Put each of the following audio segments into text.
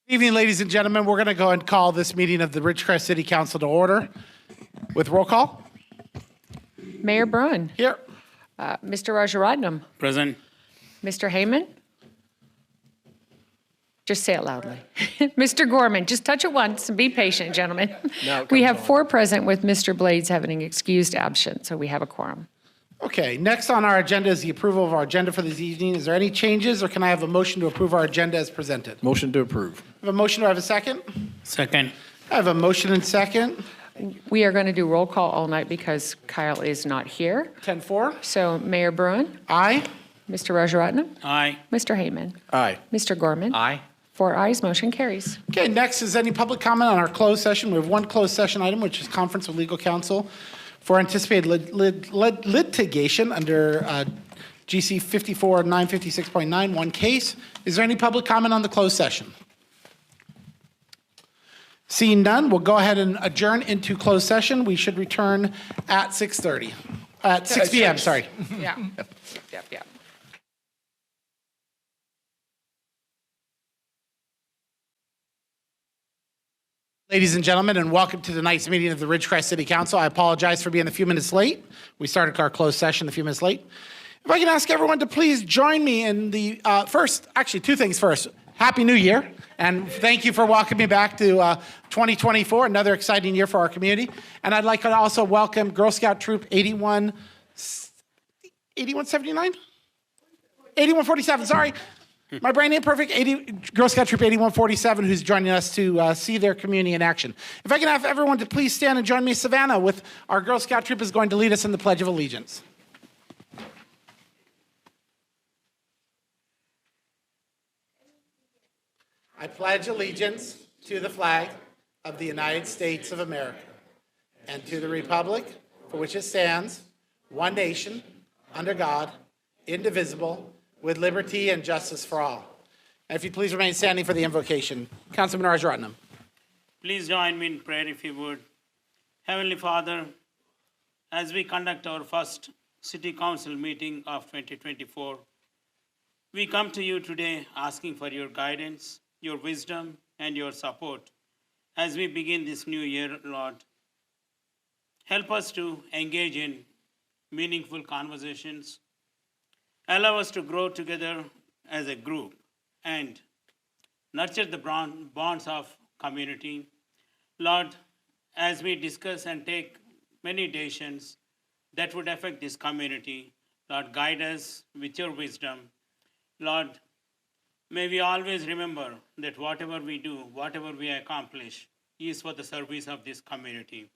Good evening, ladies and gentlemen. We're going to go and call this meeting of the Ridgecrest City Council to order with roll call. Mayor Bruin, Here. Mr. Rajaratnam, Present. Mr. Heyman. Just say it loudly. Mr. Gorman, just touch it once and be patient, gentlemen. We have 4 present with Mr. Blades having excused absent, so we have a quorum. Okay, next on our agenda is the approval of our agenda for this evening. Is there any changes, or can I have a motion to approve our agenda as presented? Motion to approve. I have a motion. Do I have a second? Second. I have a motion and second. We are going to do roll call all night because Kyle is not here. 10-4. So Mayor Bruin, Aye. Mr. Rajaratnam, Aye. Mr. Heyman, Aye. Mr. Gorman. Aye. 4 ayes, motion carries. Okay, next is any public comment on our closed session. We have one closed session item, which is conference with legal counsel for anticipated litigation under GC 54-956.9, one case. Is there any public comment on the closed session? Seeing none, we'll go ahead and adjourn into closed session. We should return at 6:30, at 6 p.m., sorry. Yeah. Yep. Ladies and gentlemen, and welcome to tonight's meeting of the Ridgecrest City Council. I apologize for being a few minutes late. We started our closed session a few minutes late. If I can ask everyone to please join me in the actually 2 things first. Happy New Year, and thank you for welcoming me back to 2024, another exciting year for our community. And I'd like to also welcome Girl Scout Troop 8179? 8147, sorry. My brain ain't perfect. Girl Scout Troop 8147, who's joining us to see their community in action. If I can have everyone to please stand and join me, Savannah, with our Girl Scout Troop is going to lead us in the Pledge of Allegiance. I pledge allegiance to the flag of the United States of America and to the republic for which it stands, one nation, under God, indivisible, with liberty and justice for all. And if you please remain standing for the invocation. Councilman Rajaratnam. Please join me in prayer if you would. Heavenly Father, as we conduct our first City Council meeting of 2024, we come to you today asking for your guidance, your wisdom, and your support as we begin this new year, Lord. Help us to engage in meaningful conversations. Allow us to grow together as a group and nurture the bonds of community. Lord, as we discuss and take many decisions that would affect this community, Lord, guide us with your wisdom. Lord, may we always remember that whatever we do, whatever we accomplish, is for the service of this community.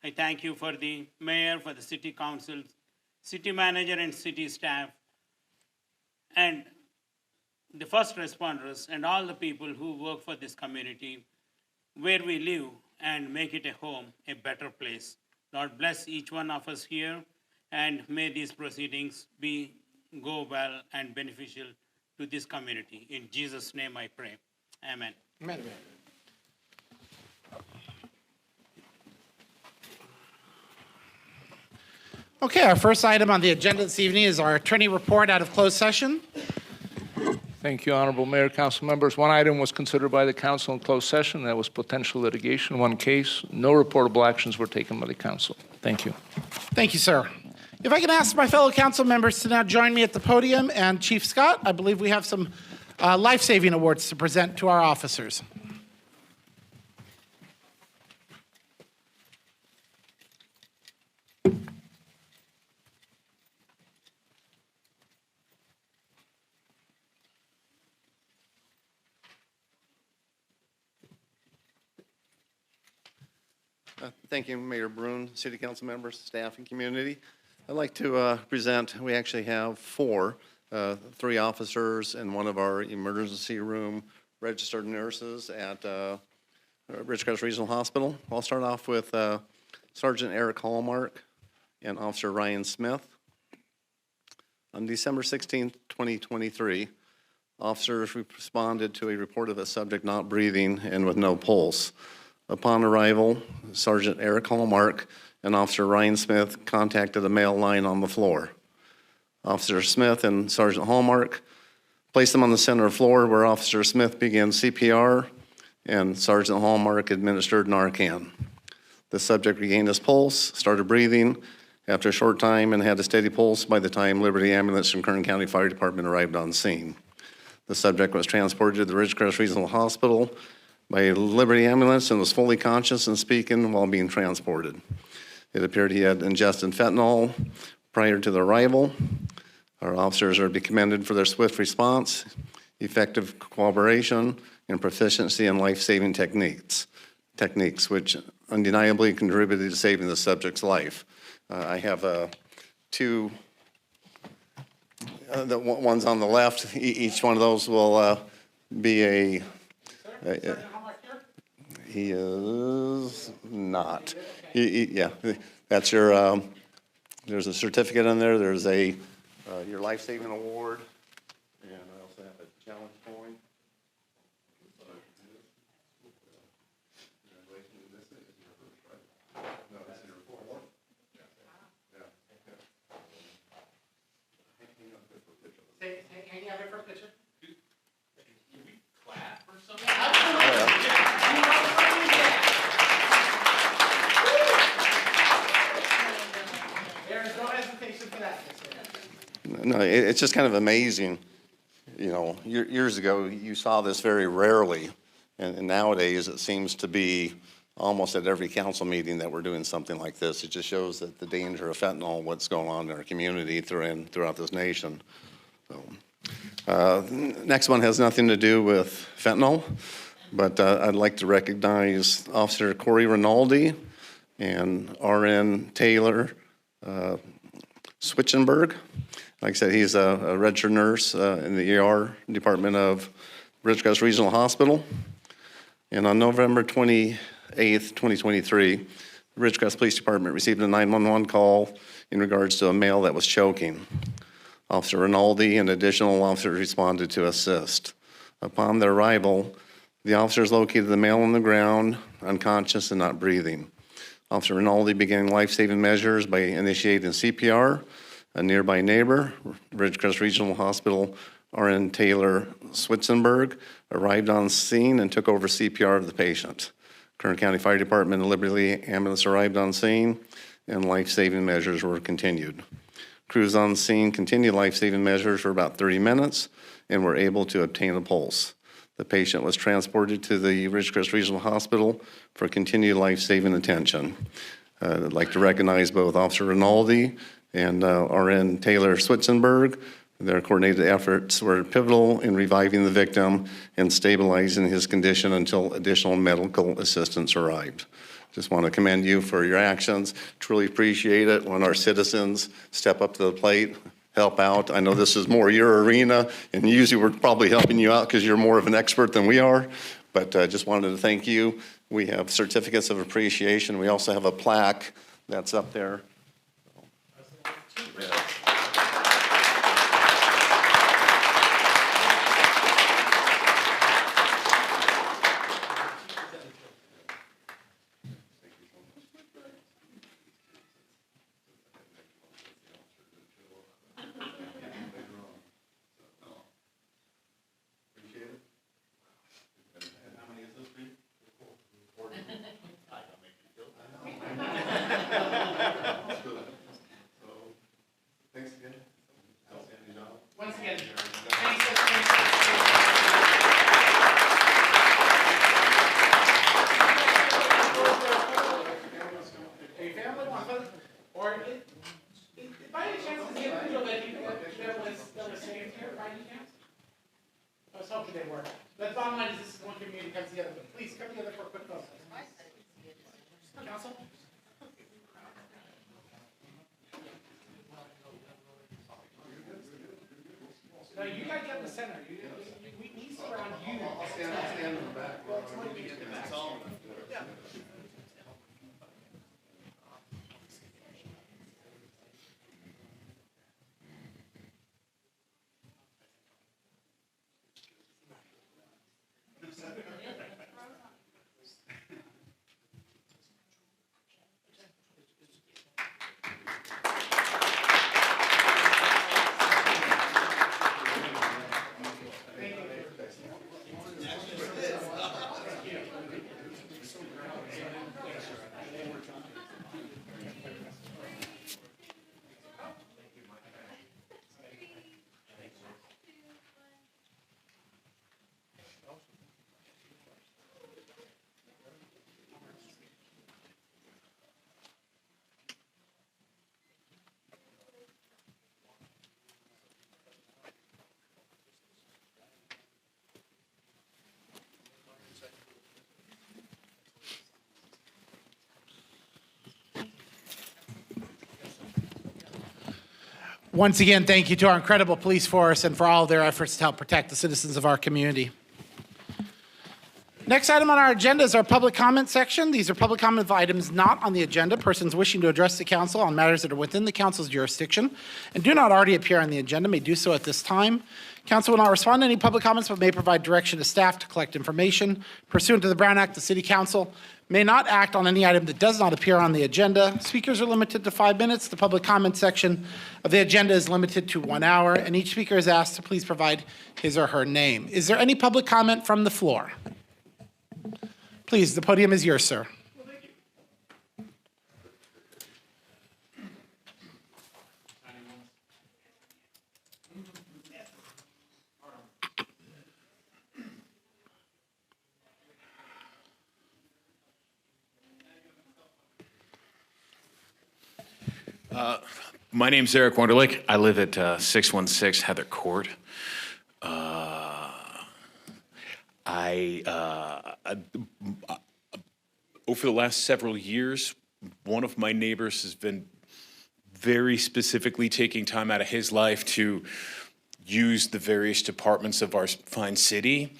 I thank you for the mayor, for the city council, city manager, and city staff, and the first responders and all the people who work for this community, where we live, and make it a home, a better place. Lord, bless each one of us here, and may these proceedings go well and beneficial to this community. In Jesus' name I pray. Amen. Amen. Okay, our first item on the agenda this evening is our attorney report out of closed session. Thank you, Honorable Mayor, council members. One item was considered by the council in closed session. That was potential litigation. One case. No reportable actions were taken by the council. Thank you. Thank you, sir. If I can ask my fellow council members to now join me at the podium, and Chief Scott, I believe we have some life-saving awards to present to our officers. Thank you, Mayor Bruin, City Council members, staff, and community. I'd like to present, we actually have 4, 3 officers in one of our emergency room registered nurses at Ridgecrest Regional Hospital. I'll start off with Sergeant Eric Hallmark and Officer Ryan Smith. On December 16, 2023, officers responded to a report of a subject not breathing and with no pulse. Upon arrival, Sergeant Eric Hallmark and Officer Ryan Smith contacted a male lying on the floor. Officer Smith and Sergeant Hallmark placed him on the center floor where Officer Smith began CPR and Sergeant Hallmark administered Narcan. The subject regained his pulse, started breathing after a short time, and had a steady pulse by the time Liberty Ambulance from Kern County Fire Department arrived on scene. The subject was transported to the Ridgecrest Regional Hospital by Liberty Ambulance and was fully conscious and speaking while being transported. It appeared he had ingested fentanyl prior to the arrival. Our officers are to be commended for their swift response, effective cooperation, and proficiency in life-saving techniques, which undeniably contributed to saving the subject's life. I have two, the ones on the left. Each one of those will be a. He is not. Yeah, that's your. There's a certificate in there. There's a your life-saving award, and I also have a challenge coin. Hang out there for a picture. There's no hesitation for that. No, it's just kind of amazing. You know, years ago, you saw this very rarely, and nowadays it seems to be almost at every council meeting that we're doing something like this. It just shows that the danger of fentanyl, what's going on in our community throughout this nation. So, next one has nothing to do with fentanyl, but I'd like to recognize Officer Corey Rinaldi and RN Taylor Switchenberg. Like I said, he's a registered nurse in the ER department of Ridgecrest Regional Hospital. And on November 28th, 2023, the Ridgecrest Police Department received a 911 call in regards to a male that was choking. Officer Rinaldi and additional officers responded to assist. Upon their arrival, the officers located the male on the ground, unconscious and not breathing. Officer Rinaldi began life-saving measures by initiating CPR. A nearby neighbor, Ridgecrest Regional Hospital RN Taylor Switzenberg, arrived on scene and took over CPR of the patient. Kern County Fire Department and Liberty Ambulance arrived on scene, and life-saving measures were continued. Crews on scene continued life-saving measures for about 30 minutes and were able to obtain a pulse. The patient was transported to the Ridgecrest Regional Hospital for continued life-saving attention. I'd like to recognize both Officer Rinaldi and RN Taylor Switzenberg. Their coordinated efforts were pivotal in reviving the victim and stabilizing his condition until additional medical assistance arrived. Just want to commend you for your actions. Truly appreciate it when our citizens step up to the plate, help out. I know this is more your arena, and usually we're probably helping you out because you're more of an expert than we are, but just wanted to thank you. We have certificates of appreciation. We also have a plaque that's up there. Once again, your family wants us, or by any chance, is the individual that was saved here by any chance? I was hoping they were. But bottom line is this is one community comes together, but please come together for a quick photo. Council? No, you gotta get in the center. We need to surround you. I'll stand in the back. Yeah. Once again, thank you to our incredible police force and for all of their efforts to help protect the citizens of our community. Next item on our agenda is our public comment section. These are public comment of items not on the agenda. Persons wishing to address the council on matters that are within the council's jurisdiction and do not already appear on the agenda may do so at this time. Council will not respond to any public comments but may provide direction to staff to collect information. Pursuant to the Brown Act, the City Council may not act on any item that does not appear on the agenda. Speakers are limited to 5 minutes. The public comment section of the agenda is limited to 1 hour, and each speaker is asked to please provide his or her name. Is there any public comment from the floor? Please, the podium is yours, sir. My name's Eric Wunderlich. I live at 616 Heather Court. Over the last several years, one of my neighbors has been very specifically taking time out of his life to use the various departments of our fine city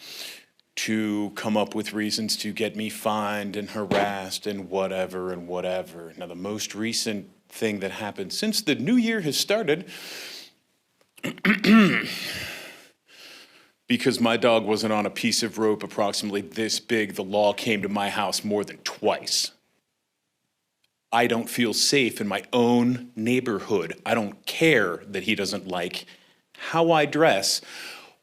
to come up with reasons to get me fined and harassed and whatever and whatever. Now, the most recent thing that happened since the new year has started, because my dog wasn't on a piece of rope approximately this big, the law came to my house more than twice. I don't feel safe in my own neighborhood. I don't care that he doesn't like how I dress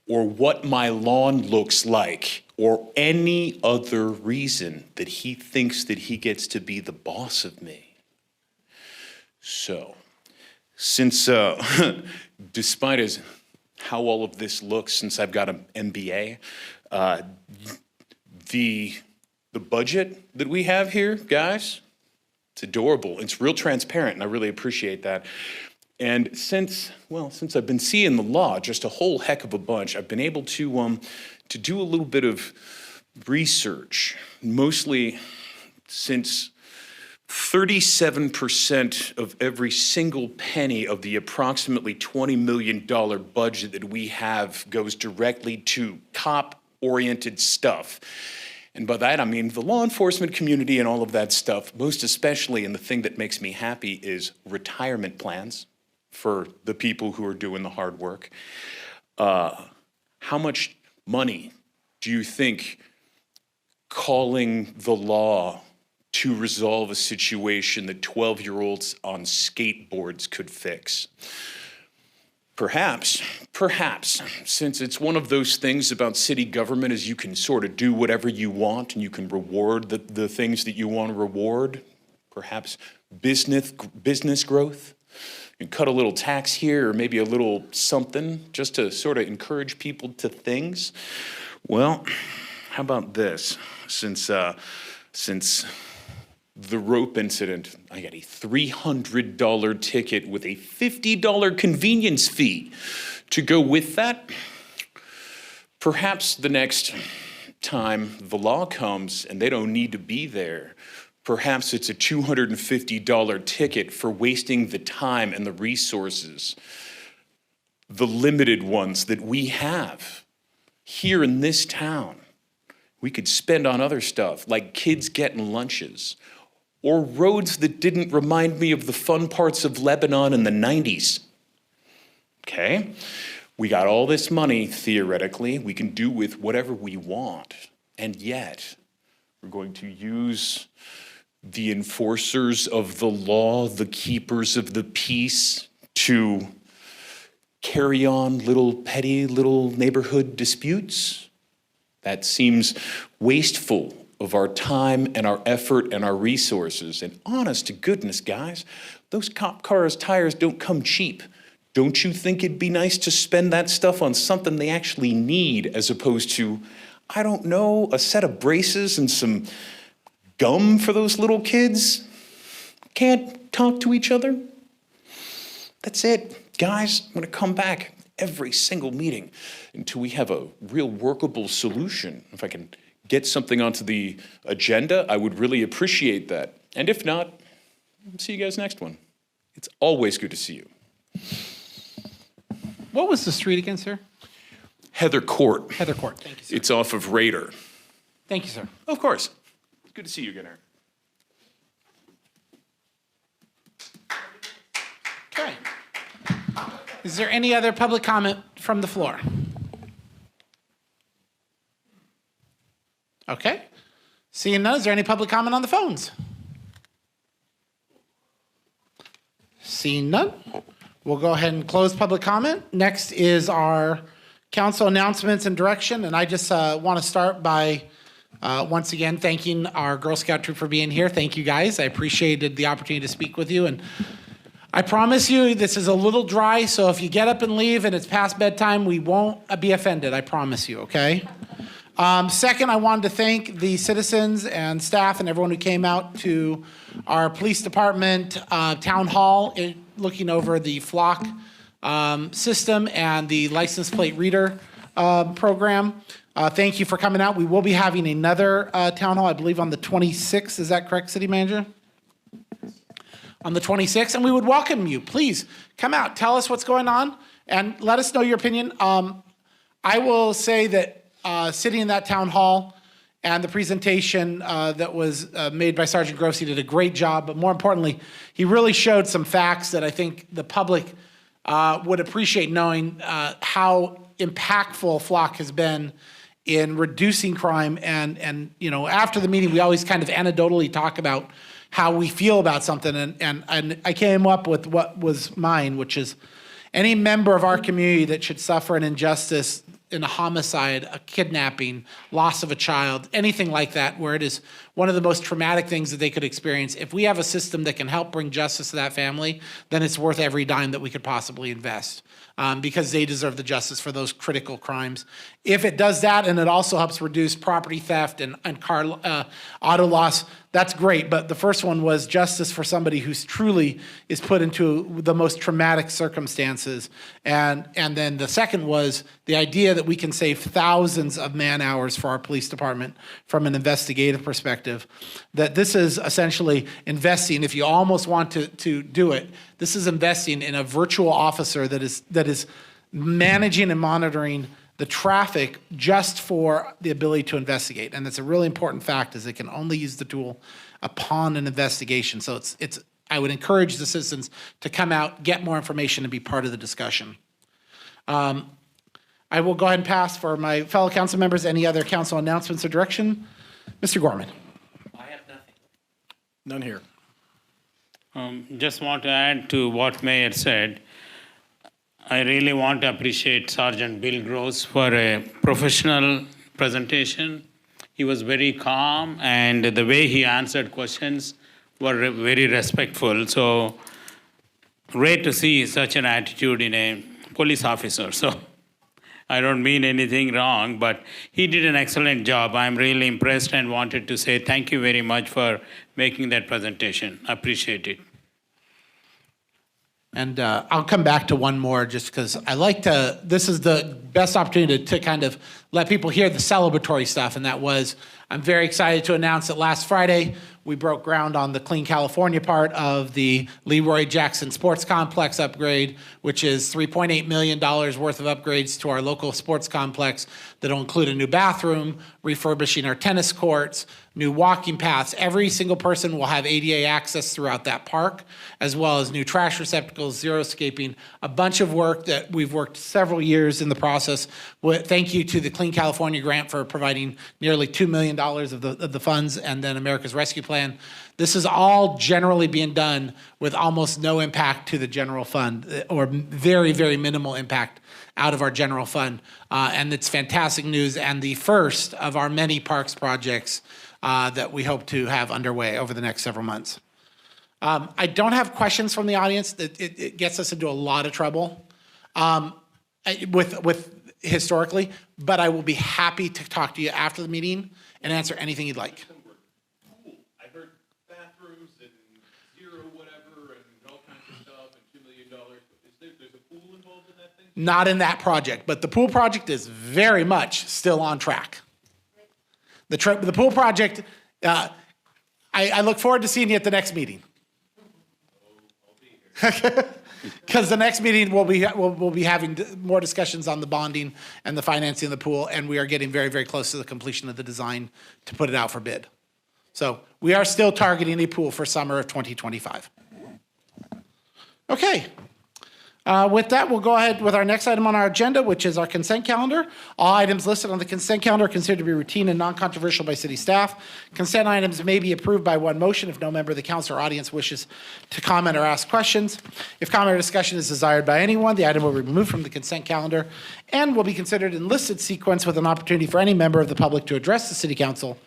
or what my lawn looks like or any other reason that he thinks that he gets to be the boss of me. So, since, despite as how all of this looks since I've got an MBA, the budget that we have here, guys, it's adorable. It's real transparent, and I really appreciate that. And since I've been seeing the law just a whole heck of a bunch, I've been able to do a little bit of research, mostly since 37% of every single penny of the approximately $20 million budget that we have goes directly to cop-oriented stuff. And by that, I mean the law enforcement community and all of that stuff, most especially, and the thing that makes me happy is retirement plans for the people who are doing the hard work. How much money do you think calling the law to resolve a situation that 12-year-olds on skateboards could fix? Perhaps, since it's one of those things about city government is you can sort of do whatever you want and you can reward the things that you want to reward, perhaps business growth. You can cut a little tax here or maybe a little something just to sort of encourage people to things. Well, how about this? Since the rope incident, I got a $300 ticket with a $50 convenience fee to go with that. Perhaps the next time the law comes and they don't need to be there, perhaps it's a $250 ticket for wasting the time and the resources, the limited ones that we have here in this town. We could spend on other stuff like kids getting lunches, or roads that didn't remind me of the fun parts of Lebanon in the 90s. Okay? We got all this money, theoretically, we can do with whatever we want. And yet, we're going to use the enforcers of the law, the keepers of the peace, to carry on petty little neighborhood disputes? That seems wasteful of our time and our effort and our resources. And honest to goodness, guys, those cop cars' tires don't come cheap. Don't you think it'd be nice to spend that stuff on something they actually need as opposed to, I don't know, a set of braces and some gum for those little kids? Can't talk to each other? That's it. Guys, I'm gonna come back every single meeting until we have a real workable solution. If I can get something onto the agenda, I would really appreciate that. And if not, see you guys next one. It's always good to see you. What was the street again, sir? Heather Court. Heather Court. Thank you, sir. It's off of Raider. Thank you, sir. Of course. Good to see you again, Aaron. Okay. Is there any other public comment from the floor? Okay. Seeing none, is there any public comment on the phones? Seeing none, we'll go ahead and close public comment. Next is our council announcements and direction, and I just want to start by once again thanking our Girl Scout troop for being here. Thank you, guys. I appreciated the opportunity to speak with you, and I promise you this is a little dry, so if you get up and leave and it's past bedtime, we won't be offended, I promise you, okay? Second, I wanted to thank the citizens and staff and everyone who came out to our police department town hall, looking over the Flock system and the license plate reader program. Thank you for coming out. We will be having another town hall, I believe on the 26th. Is that correct, City Manager? On the 26th, and we would welcome you. Please come out, tell us what's going on, and let us know your opinion. I will say that sitting in that town hall and the presentation that was made by Sergeant Gross, he did a great job, but more importantly, he really showed some facts that I think the public would appreciate knowing how impactful Flock has been in reducing crime. And you know, after the meeting, we always kind of anecdotally talk about how we feel about something. And I came up with what was mine, which is any member of our community that should suffer an injustice in a homicide, a kidnapping, loss of a child, anything like that, where it is one of the most traumatic things that they could experience. If we have a system that can help bring justice to that family, then it's worth every dime that we could possibly invest. Because they deserve the justice for those critical crimes. If it does that and it also helps reduce property theft and car auto loss, that's great. But the first one was justice for somebody who's truly is put into the most traumatic circumstances. And then the second was the idea that we can save thousands of man hours for our police department from an investigative perspective. That this is essentially investing, if you almost want to do it, this is investing in a virtual officer that is managing and monitoring the traffic just for the ability to investigate. And that's a really important fact, is it can only use the tool upon an investigation. So I would encourage the citizens to come out, get more information, and be part of the discussion. I will go ahead and pass for my fellow council members any other council announcements or direction. Mr. Gorman. I have nothing. None here. Just want to add to what Mayor said. I really want to appreciate Sergeant Bill Gross for a professional presentation. He was very calm, and the way he answered questions were very respectful. So great to see such an attitude in a police officer. So I don't mean anything wrong, but he did an excellent job. I'm really impressed and wanted to say thank you very much for making that presentation. Appreciate it. And I'll come back to one more just because I like to, this is the best opportunity to kind of let people hear the celebratory stuff. And that was, I'm very excited to announce that last Friday, we broke ground on the Clean California part of the Leroy Jackson Sports Complex upgrade, which is $3.8 million worth of upgrades to our local sports complex that'll include a new bathroom, refurbishing our tennis courts, new walking paths. Every single person will have ADA access throughout that park, as well as new trash receptacles, xeriscaping, a bunch of work that we've worked several years in the process. Thank you to the Clean California grant for providing nearly $2 million of the funds, and then America's Rescue Plan. This is all generally being done with almost no impact to the general fund, or very, very minimal impact out of our general fund. And it's fantastic news, and the first of our many parks projects that we hope to have underway over the next several months. I don't have questions from the audience. It gets us into a lot of trouble with historically, but I will be happy to talk to you after the meeting and answer anything you'd like. I heard bathrooms and zero whatever and all kinds of stuff and $2 million. There's a pool involved in that thing? Not in that project, but the pool project is very much still on track. The pool project, I look forward to seeing you at the next meeting. I'll be here. Because the next meeting, we'll be having more discussions on the bonding and the financing of the pool, and we are getting very, very close to the completion of the design to put it out for bid. So we are still targeting a pool for summer of 2025. Okay. With that, we'll go ahead with our next item on our agenda, which is our consent calendar. All items listed on the consent calendar are considered to be routine and non-controversial by city staff. Consent items may be approved by one motion if no member of the council or audience wishes to comment or ask questions. If comment or discussion is desired by anyone, the item will be removed from the consent calendar and will be considered in listed sequence with an opportunity for any member of the public to address the city council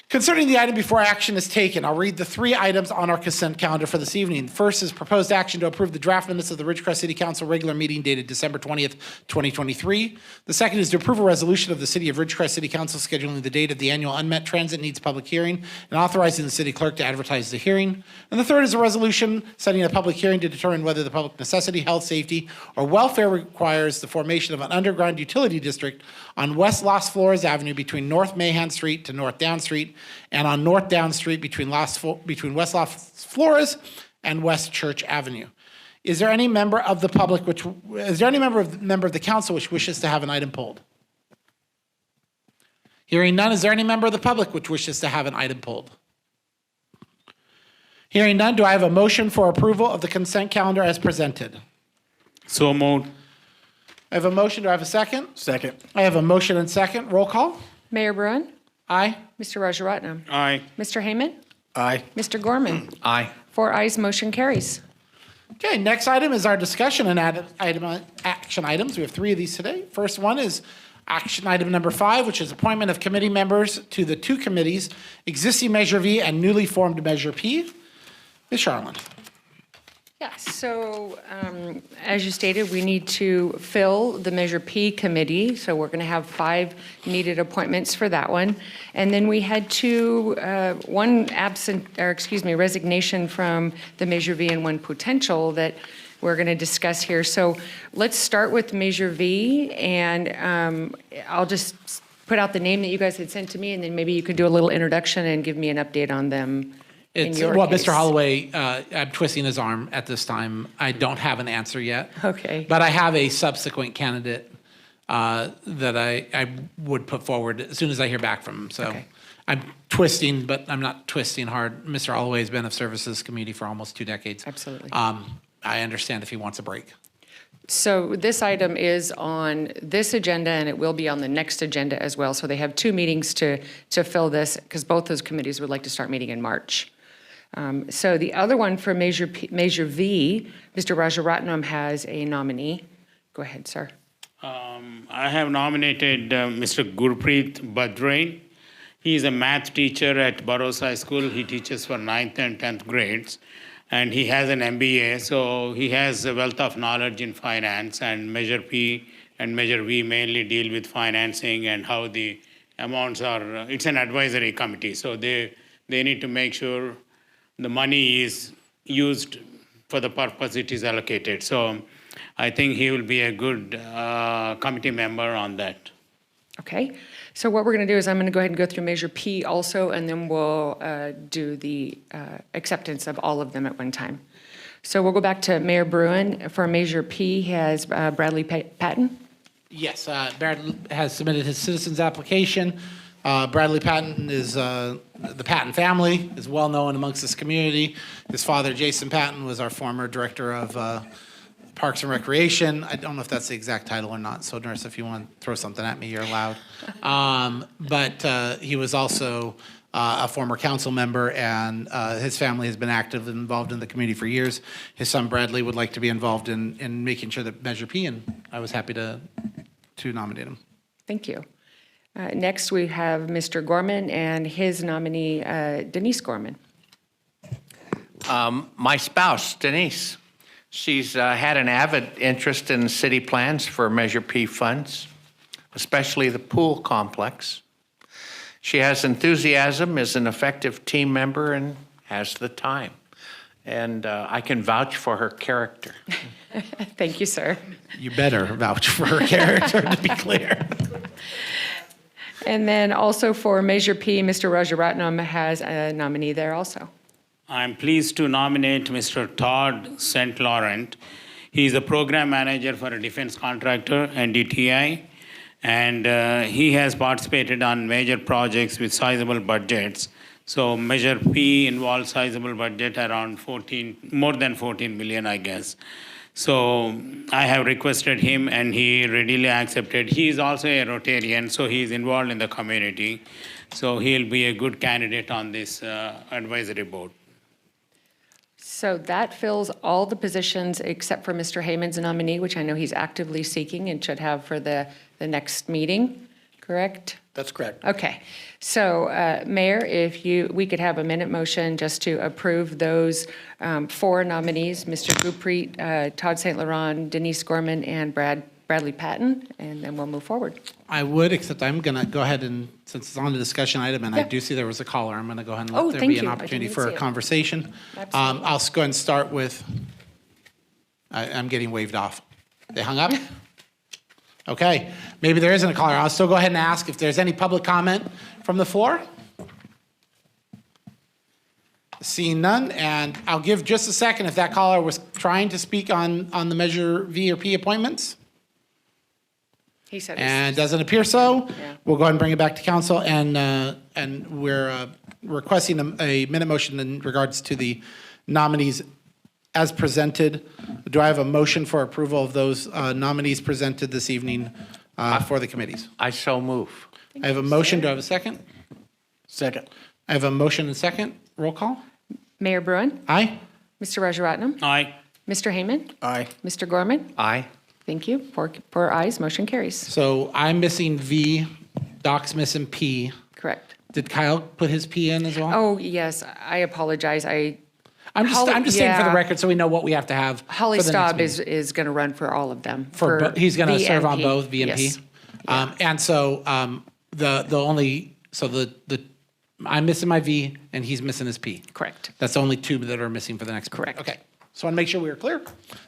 concerning the item before action is taken. I'll read the 3 items on our consent calendar for this evening. First is proposed action to approve the draft minutes of the Ridgecrest City Council regular meeting dated December 20th, 2023. The second is to approve a resolution of the City of Ridgecrest City Council scheduling the date of the annual unmet transit needs public hearing and authorizing the city clerk to advertise the hearing. And the third is a resolution setting a public hearing to determine whether the public necessity, health, safety, or welfare requires the formation of an underground utility district on West Las Flores Avenue between North Mahan Street to North Down Street and on North Down Street between West Las Flores and West Church Avenue. Is there any member of the public member of the council which wishes to have an item pulled? Hearing none, is there any member of the public which wishes to have an item pulled? Hearing none, do I have a motion for approval of the consent calendar as presented? So moved. I have a motion. Do I have a second? Second. I have a motion and second. Roll call. Mayor Bruin, Aye. Mr. Rajaratnam, Aye. Mr. Heyman, Aye. Mr. Gorman. Aye. 4 ayes, motion carries. Okay, next item is our discussion and action items. We have 3 of these today. First one is action item number 5, which is appointment of committee members to the 2 committees, existing Measure V and newly formed Measure P. Ms. Charlin. Yeah, so as you stated, we need to fill the Measure P committee, so we're going to have 5 needed appointments for that one. And then we had 2, one resignation from the Measure V and one potential that we're going to discuss here. So let's start with Measure V, and I'll just put out the name that you guys had sent to me, and then maybe you could do a little introduction and give me an update on them. Well, Mr. Holloway, I'm twisting his arm at this time. I don't have an answer yet. Okay. But I have a subsequent candidate that I would put forward as soon as I hear back from him. So Okay. I'm twisting, but I'm not twisting hard. Mr. Holloway has been of service to this community for almost 2 decades. Absolutely. I understand if he wants a break. So this item is on this agenda, and it will be on the next agenda as well. So they have 2 meetings to fill this, because both those committees would like to start meeting in March. So the other one for Measure V, Mr. Rajaratnam has a nominee. Go ahead, sir. I have nominated Mr. Gurpreet Badrain. He is a math teacher at Burroughs High School. He teaches for 9th and 10th grades. And he has an MBA, so he has a wealth of knowledge in finance, and Measure P and Measure V mainly deal with financing and how the amounts are. It's an advisory committee, so they need to make sure the money is used for the purpose it is allocated. So I think he will be a good committee member on that. Okay. So what we're going to do is I'm going to go ahead and go through Measure P also, and then we'll do the acceptance of all of them at one time. So we'll go back to Mayor Bruin. For Measure P, he has Bradley Patton. Yes, Barrett has submitted his citizen's application. Bradley Patton is, the Patton family is well known amongst this community. His father, Jason Patton, was our former director of Parks and Recreation. I don't know if that's the exact title or not, so nurse, if you want to throw something at me, you're allowed. But he was also a former council member, and his family has been active and involved in the community for years. His son Bradley would like to be involved in making sure that Measure P, and I was happy to nominate him. Thank you. Next, we have Mr. Gorman and his nominee, Denise Gorman. My spouse, Denise, she's had an avid interest in city plans for Measure P funds, especially the pool complex. She has enthusiasm, is an effective team member, and has the time. And I can vouch for her character. Thank you, sir. You better vouch for her character, to be clear. And then also for Measure P, Mr. Rajaratnam has a nominee there also. I'm pleased to nominate Mr. Todd St. Laurent. He's the program manager for a defense contractor, NDTI, and he has participated on major projects with sizable budgets. So Measure P involves sizable budget around more than 14 million, I guess. So I have requested him and he readily accepted. He is also a Rotarian, so he is involved in the community. So he'll be a good candidate on this advisory board. So that fills all the positions except for Mr. Heyman's nominee, which I know he's actively seeking and should have for the next meeting, correct? That's correct. Okay. So, Mayor, if we could have a minute motion just to approve those 4 nominees, Mr. Gurpreet, Todd St. Laurent, Denise Gorman, and Bradley Patton, and then we'll move forward. I would, except I'm going to go ahead and, since it's on the discussion item, and I Yeah. do see there was a caller, I'm going to go ahead and Oh, let there thank be an you. I opportunity didn't for see a it. conversation. Absolutely. I'll go ahead and start with, I'm getting waved off. They hung up? Okay, maybe there isn't a caller. I'll still go ahead and ask if there's any public comment from the floor. Seeing none, and I'll give just a second if that caller was trying to speak on the Measure V or P appointments. He said And doesn't appear so. Yeah. We'll go ahead and bring it back to council, and we're requesting a minute motion in regards to the nominees as presented. Do I have a motion for approval of those nominees presented this evening for the committees? I so move. I have a motion. Do I have a second? Second. I have a motion and second. Roll call. Mayor Bruin, Aye? Mr. Rajaratnam, Aye. Mr. Heyman, Aye. Mr. Gorman. Aye. Thank you. 4 ayes, motion carries. So I'm missing V, Doc's missing P. Correct. Did Kyle put his P in as well? Oh, yes, I apologize. I'm just Holly- saying for the yeah. record, so we know what we have to have. Holly for the next Staub meeting. is going to run for all of them. He's going to V serve and on P. both V and P. Yes. And so I'm missing my V and he's missing his P. Correct. That's the only 2 that are missing for the next. meeting. Correct. Okay. So I want to make sure we were clear.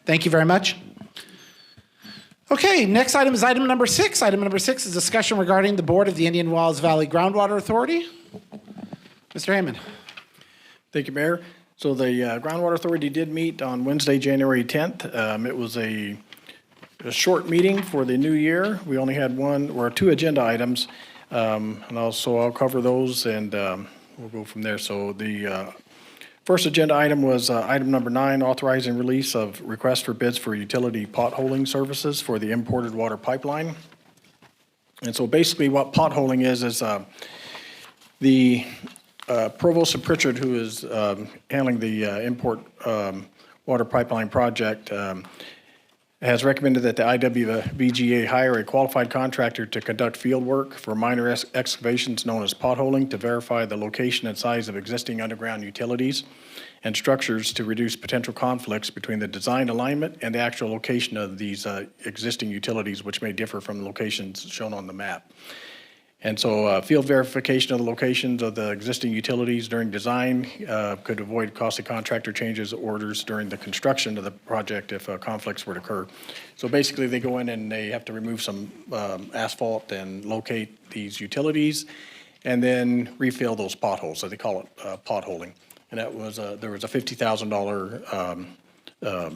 Thank you very much. Okay, next item is item number 6. Item number 6 is discussion regarding the board of the Indian Wells Valley Groundwater Authority. Mr. Heyman. Thank you, Mayor. So the Groundwater Authority did meet on Wednesday, January 10th. It was a short meeting for the new year. We only had 2 agenda items. And also I'll cover those and we'll go from there. So the first agenda item was item number 9, authorizing release of request for bids for utility potholing services for the imported water pipeline. And so basically what potholing is the Provost of Pritchard, who is handling the import water pipeline project, has recommended that the IWVGA hire a qualified contractor to conduct field work for minor excavations known as potholing to verify the location and size of existing underground utilities and structures to reduce potential conflicts between the design alignment and the actual location of these existing utilities, which may differ from the locations shown on the map. And so field verification of the locations of the existing utilities during design could avoid costly contractor changes orders during the construction of the project if conflicts were to occur. So basically, they go in and they have to remove some asphalt and locate these utilities and then refill those potholes. So they call it potholing. And that was there was a $50,000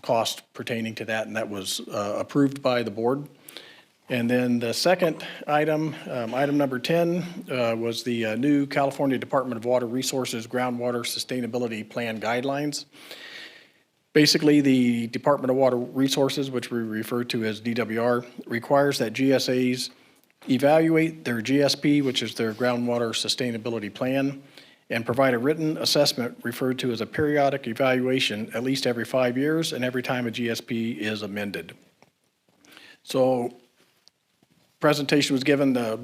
cost pertaining to that, and that was approved by the board. And then the second item, item number 10, was the new California Department of Water Resources Groundwater Sustainability Plan Guidelines. Basically, the Department of Water Resources, which we refer to as DWR, requires that GSAs evaluate their GSP, which is their Groundwater Sustainability Plan, and provide a written assessment referred to as a periodic evaluation at least every 5 years and every time a GSP is amended. So presentation was given. The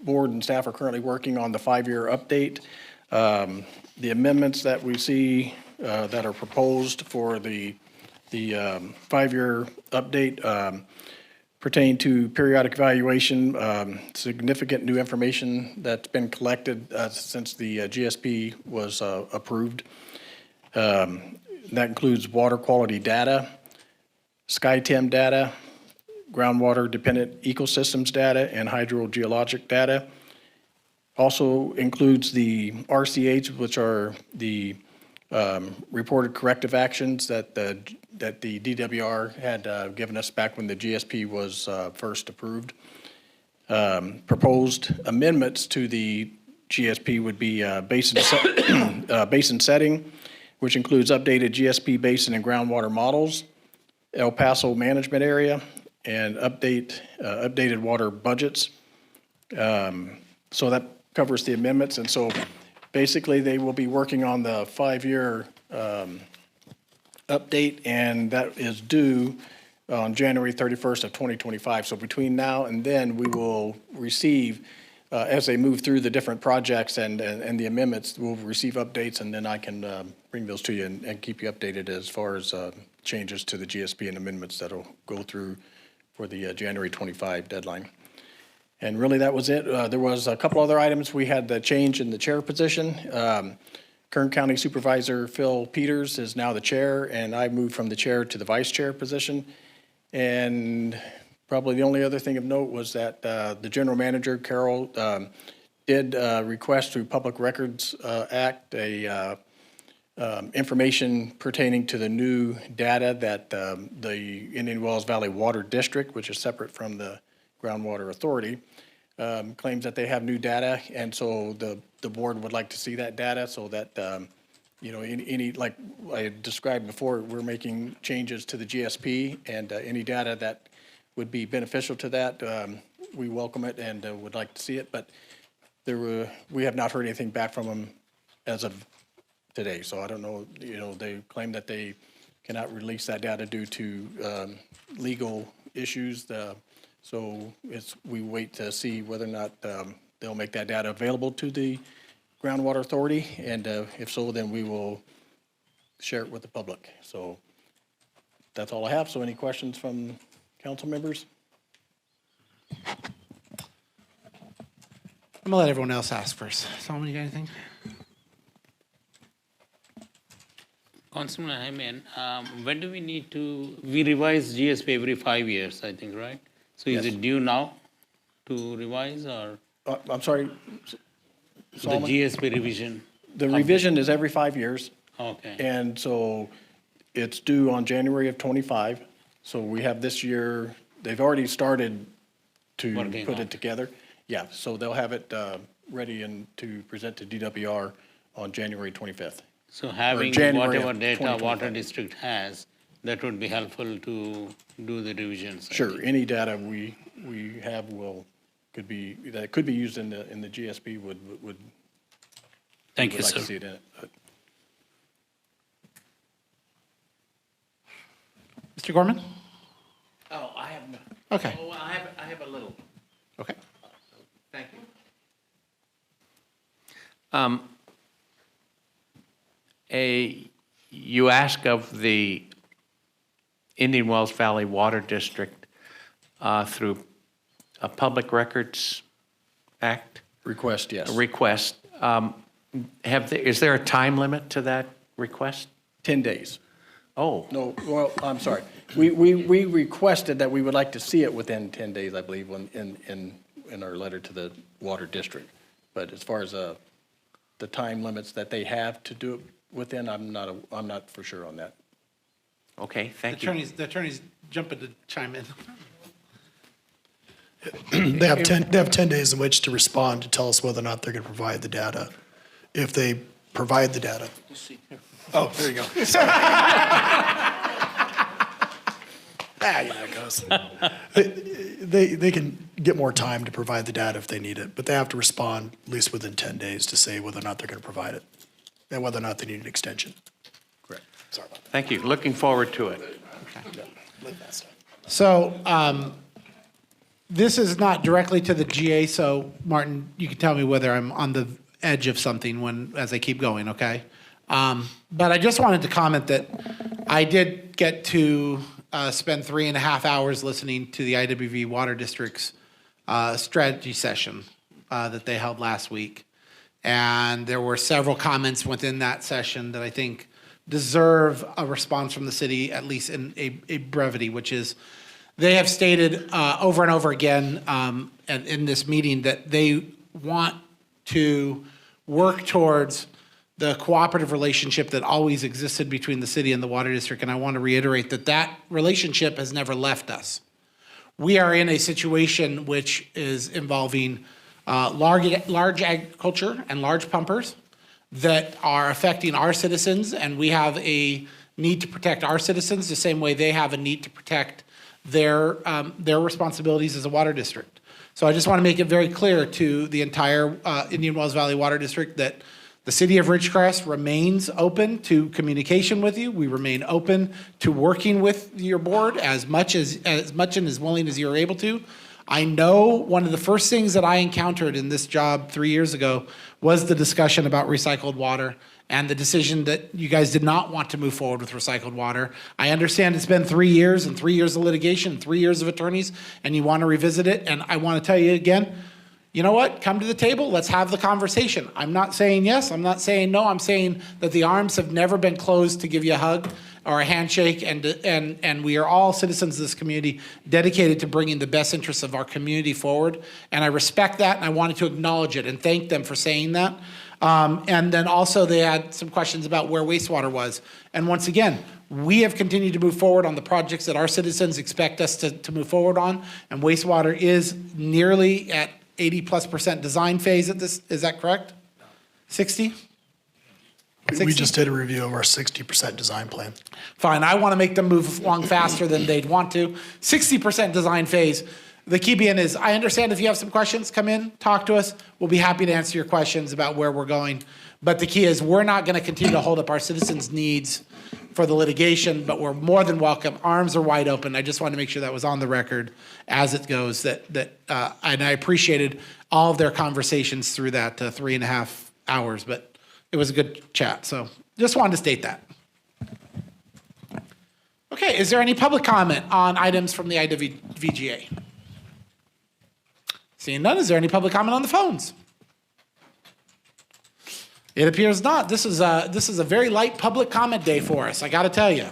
board and staff are currently working on the 5-year update. The amendments that we see that are proposed for the 5-year update pertain to periodic evaluation, significant new information that's been collected since the GSP was approved. That includes water quality data, SkyTem data, groundwater dependent ecosystems data, and hydrogeologic data. Also includes the RCH, which are the reported corrective actions that the DWR had given us back when the GSP was first approved. Proposed amendments to the GSP would be basin setting, which includes updated GSP basin and groundwater models, El Paso management area, and updated water budgets. So that covers the amendments, and so basically they will be working on the 5-year update, and that is due on January 31st of 2025. So between now and then, we will receive, as they move through the different projects and the amendments, we'll receive updates, and then I can bring those to you and keep you updated as far as changes to the GSP and amendments that'll go through for the January 25 deadline. And really, that was it. There was a couple other items. We had the change in the chair position. Kern County Supervisor Phil Peters is now the chair, and I moved from the chair to the vice chair position. And probably the only other thing of note was that the general manager, Carol, did request through Public Records Act information pertaining to the new data that the Indian Wells Valley Water District, which is separate from the Groundwater Authority, claims that they have new data, and so the board would like to see that data so that, you know, any, like I described before, we're making changes to the GSP, and any data that would be beneficial to that, we welcome it and would like to see it, but we have not heard anything back from them as of today, so I don't know, you know, they claim that they cannot release that data due to legal issues. So we wait to see whether or not they'll make that data available to the Groundwater Authority, and if so, then we will share it with the public. So that's all I have. So any questions from council members? I'm gonna let everyone else ask first. Solomon, you got anything? Councilman Hyman, when do we need to, we revise GSP every 5 years, I think, right? So is Yes. it due now to revise, or I'm sorry, the Solomon? GSP revision? The revision is every 5 years. Okay. And so it's due on January of '25. So we have this year, they've already started to Working put on it together. Yeah, so they'll have it ready and to present to DWR on January 25th. So having January of whatever data 2025. Water District has, that would be helpful to do the revisions. I Sure, think. any data we have could be used in the GSP would Thank you, like to sir. see it in it. Mr. Gorman? Oh, I have no. Okay. Oh, I have a little. Okay. Thank you. You ask of the Indian Wells Valley Water District through a Public Records Act Request, yes. request. Is there a time limit to that request? 10 days. Oh, No, well, I'm sorry. We requested that we would like to see it within 10 days, I believe, in our letter to the Water District. But as far as the time limits that they have to do it within, I'm not for sure on that. okay, thank you. The attorney's jumping to chime in. They have 10 days in which to respond to tell us whether or not they're going to provide the data. If they provide the data. Oh, there you go. Sorry. It goes. They can get more time to provide the data if they need it, but they have to respond at least within 10 days to say whether or not they're going to provide it and whether or not they need an extension. Correct. Sorry about that. Thank you. Looking forward to it. So this is not directly to the GA, so Martin, you can tell me whether I'm on the edge of something as I keep going, okay? But I just wanted to comment that I did get to spend 3.5 hours listening to the IWV Water District's strategy session that they held last week. And there were several comments within that session that I think deserve a response from the city, at least in a brevity, which is they have stated over and over again in this meeting that they want to work towards the cooperative relationship that always existed between the city and the water district, and I want to reiterate that that relationship has never left us. We are in a situation which is involving large agriculture and large pumpers that are affecting our citizens, and we have a need to protect our citizens the same way they have a need to protect their responsibilities as a water district. So I just want to make it very clear to the entire Indian Wells Valley Water District that the city of Ridgecrest remains open to communication with you. We remain open to working with your board as much and as willing as you're able to. I know one of the first things that I encountered in this job 3 years ago was the discussion about recycled water and the decision that you guys did not want to move forward with recycled water. I understand it's been 3 years and 3 years of litigation, 3 years of attorneys, and you want to revisit it. And I want to tell you again, you know what? Come to the table. Let's have the conversation. I'm not saying yes. I'm not saying no. I'm saying that the arms have never been closed to give you a hug or a handshake, and we are all citizens of this community dedicated to bringing the best interests of our community forward. And I respect that, and I wanted to acknowledge it and thank them for saying that. And then also they had some questions about where wastewater was. And once again, we have continued to move forward on the projects that our citizens expect us to move forward on, and wastewater is nearly at 80+% design phase at this, is that correct? 60? We just did a review of our 60% design plan. Fine, I want to make them move along faster than they'd want to. 60% design phase. The key being is, I understand if you have some questions, come in, talk to us. We'll be happy to answer your questions about where we're going. But the key is, we're not going to continue to hold up our citizens' needs for the litigation, but we're more than welcome. Arms are wide open. I just wanted to make sure that was on the record as it goes, and I appreciated all of their conversations through that 3.5 hours, but it was a good chat. So just wanted to state that. Okay, is there any public comment on items from the IWVGA? Seeing none, is there any public comment on the phones? It appears not. This is a very light public comment day for us, I got to tell you.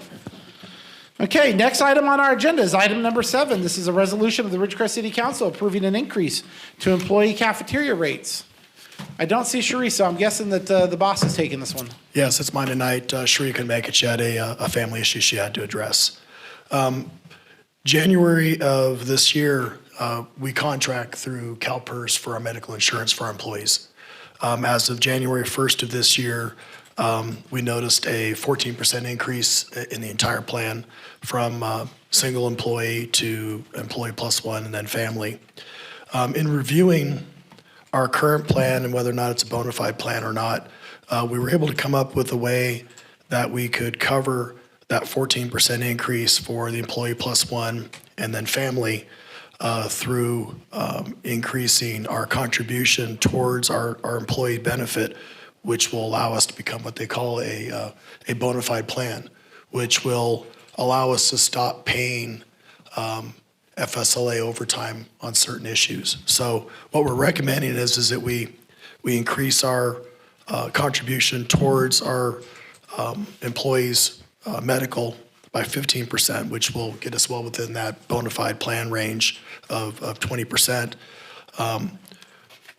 Okay, next item on our agenda is item number 7. This is a resolution of the Ridgecrest City Council approving an increase to employee cafeteria rates. I don't see Cherie, so I'm guessing that the boss is taking this one. Yes, it's mine tonight. Cherie couldn't make it. She had a family issue she had to address. January of this year, we contract through CalPERS for our medical insurance for our employees. As of January 1st of this year, we noticed a 14% increase in the entire plan from single employee to employee plus one and then family. In reviewing our current plan and whether or not it's a bona fide plan or not, we were able to come up with a way that we could cover that 14% increase for the employee plus one and then family through increasing our contribution towards our employee benefit, which will allow us to become what they call a bona fide plan, which will allow us to stop paying FSLA overtime on certain issues. So what we're recommending is that we increase our contribution towards our employees' medical by 15%, which will get us well within that bona fide plan range of 20%.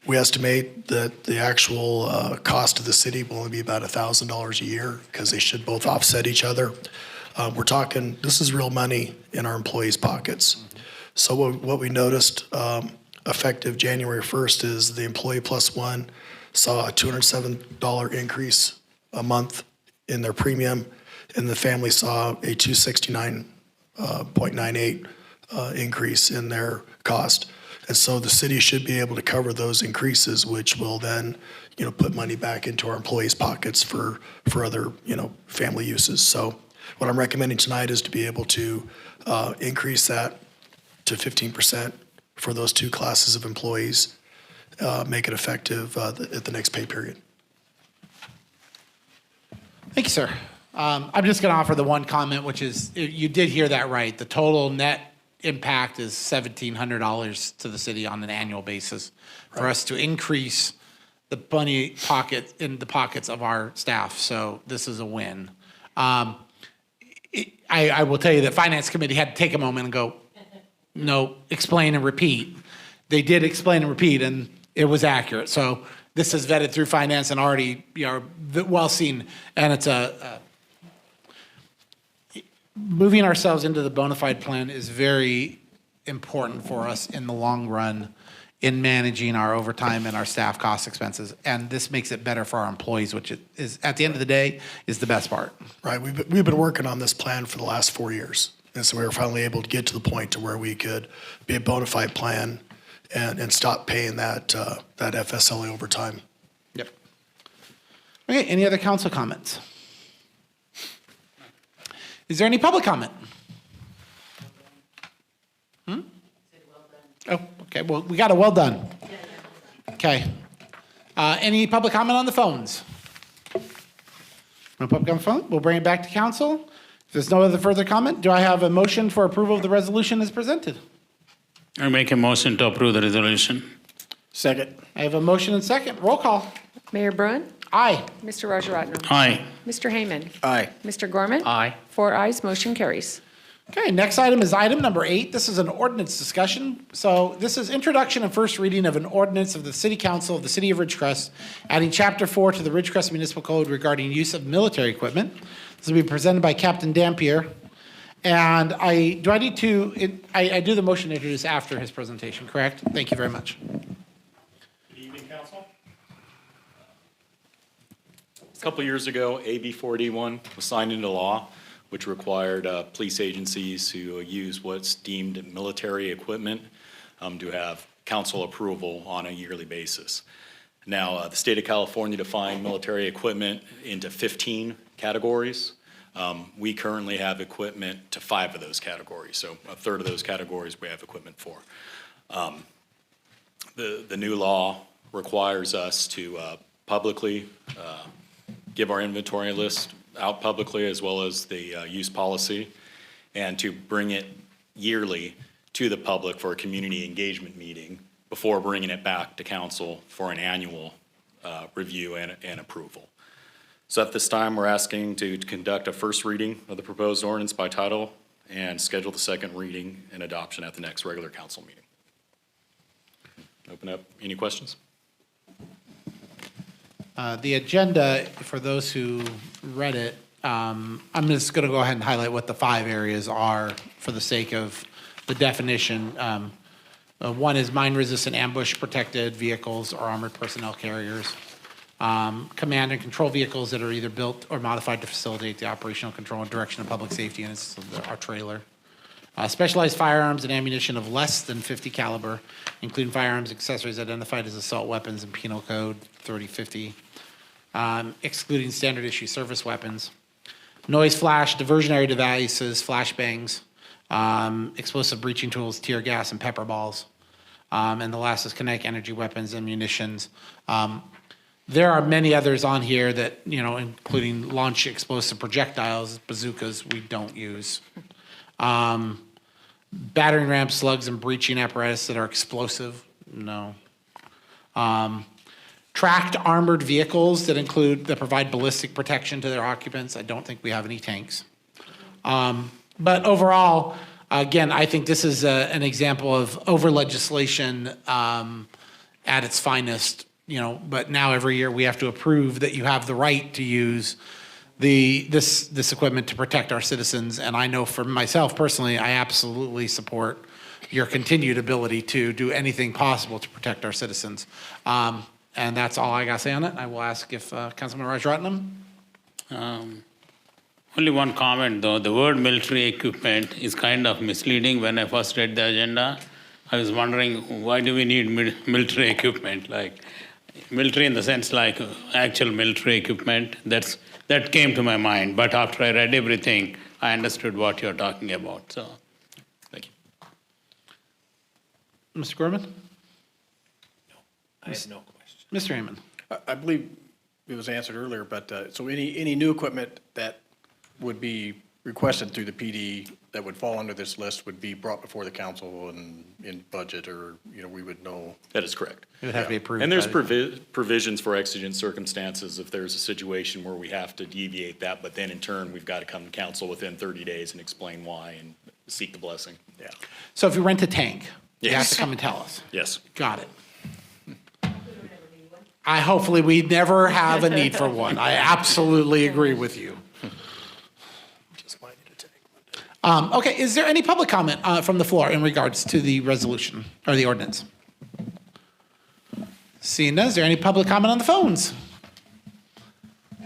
We estimate that the actual cost of the city will only be about $1,000 a year because they should both offset each other. We're talking, this is real money in our employees' pockets. So what we noticed effective January 1st is the employee plus one saw a $207 increase a month in their premium, and the family saw a $269.98 increase in their cost. And so the city should be able to cover those increases, which will then, put money back into our employees' pockets for other, family uses. So what I'm recommending tonight is to be able to increase that to 15% for those two classes of employees, make it effective at the next pay period. Thank you, sir. I'm just going to offer the one comment, which is, you did hear that right. The total net impact is $1,700 to the city on an annual basis for us to increase the money pocket in the pockets of our staff. So this is a win. I will tell you that Finance Committee had to take a moment and go, no, explain and repeat. They did explain and repeat, and it was accurate. So this is vetted through finance and already, well seen, and it's moving ourselves into the bona fide plan is very important for us in the long run in managing our overtime and our staff cost expenses. And this makes it better for our employees, which is, at the end of the day, is the best part. Right, we've been working on this plan for the last 4 years. And so we were finally able to get to the point to where we could be a bona fide plan and stop paying that FSLA overtime. Yep. Okay, any other council comments? Is there any public comment? Oh, okay, well, we got a well done. Okay. Any public comment on the phones? No public on the phone? We'll bring it back to council. If there's no other further comment, do I have a motion for approval of the resolution as presented? I make a motion to approve the resolution. Second. I have a motion and second. Roll call. Mayor Bruin, Aye. Mr. Rajaratnam, Aye. Mr. Heyman, Aye. Mr. Gorman. Aye. 4 ayes, motion carries. Okay, next item is item number 8. This is an ordinance discussion. So this is introduction and first reading of an ordinance of the City Council of the City of Ridgecrest, adding Chapter 4 to the Ridgecrest Municipal Code regarding use of military equipment. This will be presented by Captain Dampier. And I do the motion to introduce after his presentation, correct? Thank you very much. Good evening, Council. A couple years ago, AB 481 was signed into law, which required police agencies who use what's deemed military equipment to have council approval on a yearly basis. Now, the state of California defined military equipment into 15 categories. We currently have equipment to 5 of those categories, so a third of those categories we have equipment for. The new law requires us to publicly give our inventory list out publicly, as well as the use policy, and to bring it yearly to the public for a community engagement meeting before bringing it back to council for an annual review and approval. So at this time, we're asking to conduct a first reading of the proposed ordinance by title and schedule the second reading and adoption at the next regular council meeting. Open up, any questions? The agenda, for those who read it, I'm just going to go ahead and highlight what the 5 areas are for the sake of the definition. One is mine-resistant ambush-protected vehicles or armored personnel carriers. Command and control vehicles that are either built or modified to facilitate the operational control and direction of public safety units, our trailer. Specialized firearms and ammunition of less than .50 caliber, including firearms accessories identified as assault weapons in Penal Code 3050, excluding standard issue service weapons. Noise flash, diversionary devices, flashbangs, explosive breaching tools, tear gas, and pepper balls. And the last is kinetic energy weapons and munitions. There are many others on here that, including launch explosive projectiles, bazookas, we don't use. Battering rams, slugs, and breaching apparatus that are explosive, no. Tracked armored vehicles that provide ballistic protection to their occupants, I don't think we have any tanks. But overall, again, I think this is an example of over-legislation at its finest, but now every year we have to approve that you have the right to use this equipment to protect our citizens. And I know for myself personally, I absolutely support your continued ability to do anything possible to protect our citizens. And that's all I got to say on it. I will ask if Councilman Rajaratnam. Only one comment, though. The word military equipment is kind of misleading. When I first read the agenda, I was wondering, why do we need military equipment? Like, military in the sense like actual military equipment, that came to my mind. But after I read everything, I understood what you're talking about. So, Thank you. Mr. Gorman? I have no question. Mr. Amon? I believe it was answered earlier, but so any new equipment that would be requested through the PD that would fall under this list would be brought before the council and in budget, or, we would know. That is correct. It would have to be approved. And there's by the- provisions for exigent circumstances if there's a situation where we have to deviate that, but then in turn, we've got to come to council within 30 days and explain why and seek the blessing. Yeah. So if you rent a tank, you have Yes. to come and tell us. Yes. Got it. hopefully we never have a need for one. I absolutely agree with you. Just might need to take one. Okay, is there any public comment from the floor in regards to the resolution or the ordinance? Seeing none, is there any public comment on the phones?